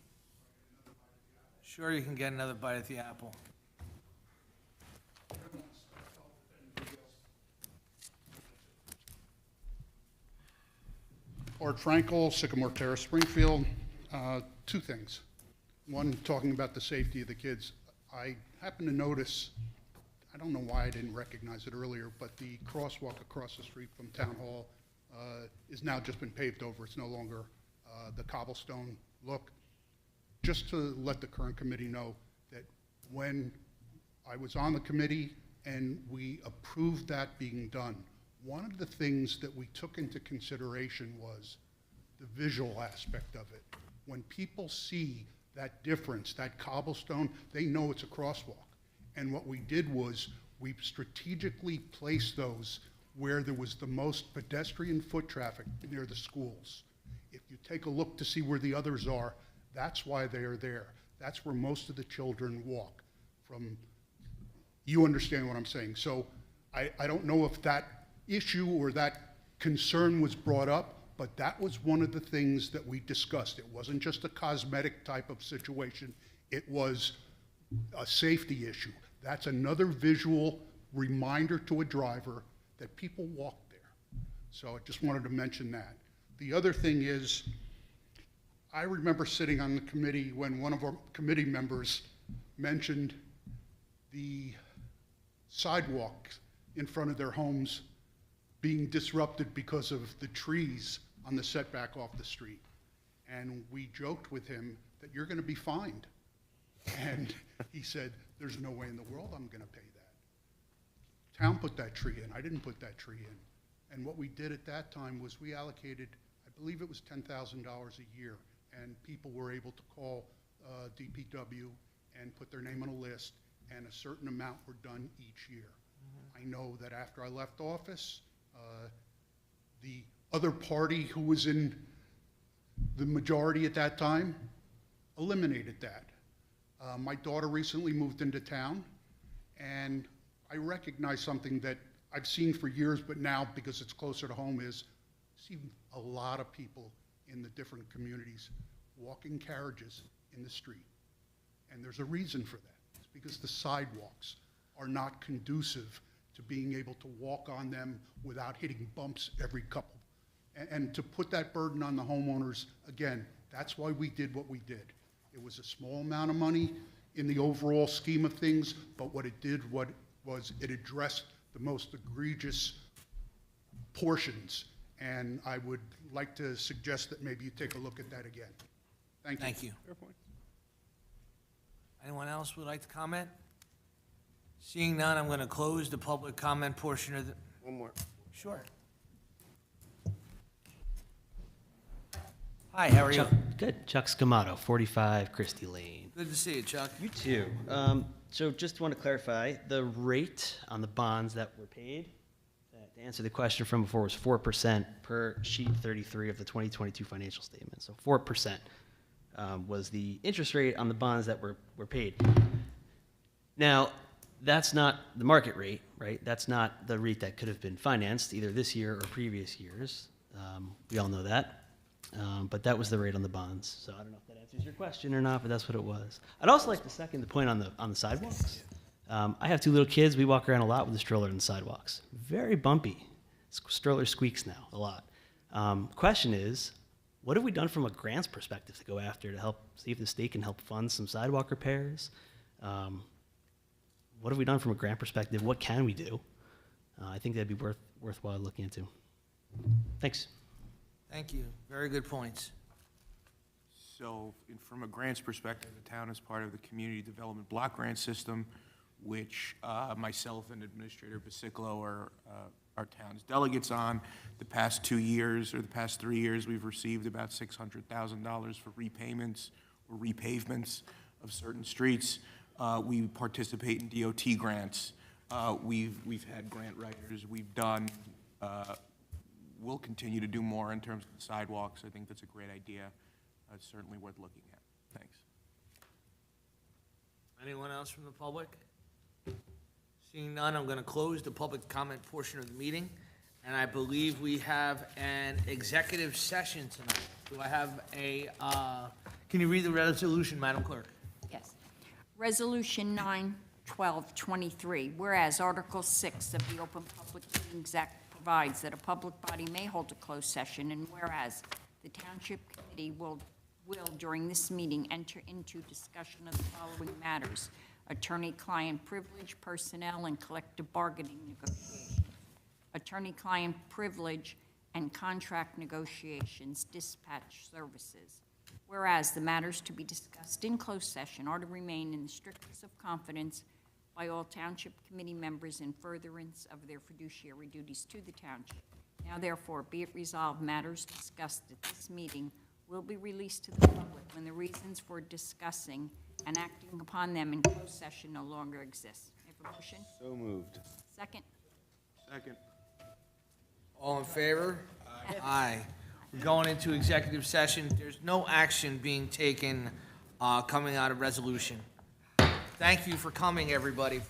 S1: Sure, you can get another bite at the apple.
S4: Art Frankel, Sycamore Terrace, Springfield. Two things. One, talking about the safety of the kids. I happen to notice, I don't know why I didn't recognize it earlier, but the crosswalk across the street from Town Hall is now just been paved over. It's no longer the cobblestone look. Just to let the current committee know that when I was on the committee and we approved that being done, one of the things that we took into consideration was the visual aspect of it. When people see that difference, that cobblestone, they know it's a crosswalk. And what we did was we strategically placed those where there was the most pedestrian foot traffic near the schools. If you take a look to see where the others are, that's why they are there. That's where most of the children walk from. You understand what I'm saying. So I don't know if that issue or that concern was brought up, but that was one of the things that we discussed. It wasn't just a cosmetic type of situation. It was a safety issue. That's another visual reminder to a driver that people walk there. So I just wanted to mention that. The other thing is, I remember sitting on the committee when one of our committee members mentioned the sidewalks in front of their homes being disrupted because of the trees on the setback off the street. And we joked with him that you're going to be fined. And he said, there's no way in the world I'm going to pay that. Town put that tree in. I didn't put that tree in. And what we did at that time was we allocated, I believe it was $10,000 a year, and people were able to call DPW and put their name on a list, and a certain amount were done each year. I know that after I left office, the other party who was in the majority at that time eliminated that. My daughter recently moved into town, and I recognize something that I've seen for years, but now because it's closer to home is see a lot of people in the different communities walking carriages in the street. And there's a reason for that. It's because the sidewalks are not conducive to being able to walk on them without hitting bumps every couple. And to put that burden on the homeowners, again, that's why we did what we did. It was a small amount of money in the overall scheme of things, but what it did was it addressed the most egregious portions. And I would like to suggest that maybe you take a look at that again. Thank you.
S1: Thank you. Anyone else would like to comment? Seeing none, I'm going to close the public comment portion of the...
S8: One more.
S1: Sure. Hi, how are you?
S15: Good. Chuck Scamato, 45 Christie Lane.
S1: Good to see you, Chuck.
S15: You too. So just want to clarify, the rate on the bonds that were paid, to answer the question from before, was 4% per sheet 33 of the 2022 financial statement. So 4% was the interest rate on the bonds that were paid. Now, that's not the market rate, right? That's not the rate that could have been financed either this year or previous years. We all know that. But that was the rate on the bonds. So I don't know if that answers your question or not, but that's what it was. I'd also like to second the point on the sidewalks. I have two little kids. We walk around a lot with the stroller on the sidewalks. Very bumpy. Stroller squeaks now a lot. Question is, what have we done from a grants perspective to go after to help see if the state can help fund some sidewalk repairs? What have we done from a grant perspective? What can we do? I think that'd be worthwhile looking into. Thanks.
S1: Thank you. Very good points.
S10: So, from a grants perspective, the town is part of the Community Development Block Grant System, which myself and Administrator Basiclo are our town's delegates on. The past 2 years, or the past 3 years, we've received about $600,000 for repayments or repavements of certain streets. We participate in DOT grants. We've had grant writers. We've done... We'll continue to do more in terms of the sidewalks. I think that's a great idea. It's certainly worth looking at. Thanks.
S1: Anyone else from the public? Seeing none, I'm going to close the public comment portion of the meeting, and I believe we have an executive session tonight. Do I have a, can you read the resolution, Madam Clerk?
S2: Yes. Resolution 9/12/23, whereas Article 6 of the Open Public Meetings Act provides that a public body may hold a closed session, and whereas the Township Committee will during this meeting enter into discussion of the following matters: attorney-client privilege, personnel, and collective bargaining negotiations, attorney-client privilege and contract negotiations, dispatch services. Whereas the matters to be discussed in closed session are to remain in the strictest of confidence by all Township Committee members in furtherance of their fiduciary duties to the Township. Now therefore, be it resolved, matters discussed at this meeting will be released to the public when the reasons for discussing and acting upon them in closed session no longer exist. May I have a motion?
S8: So moved.
S2: Second?
S10: Second.
S1: All in favor? Aye. We're going into executive session. There's no action being taken coming out of resolution. Thank you for coming, everybody.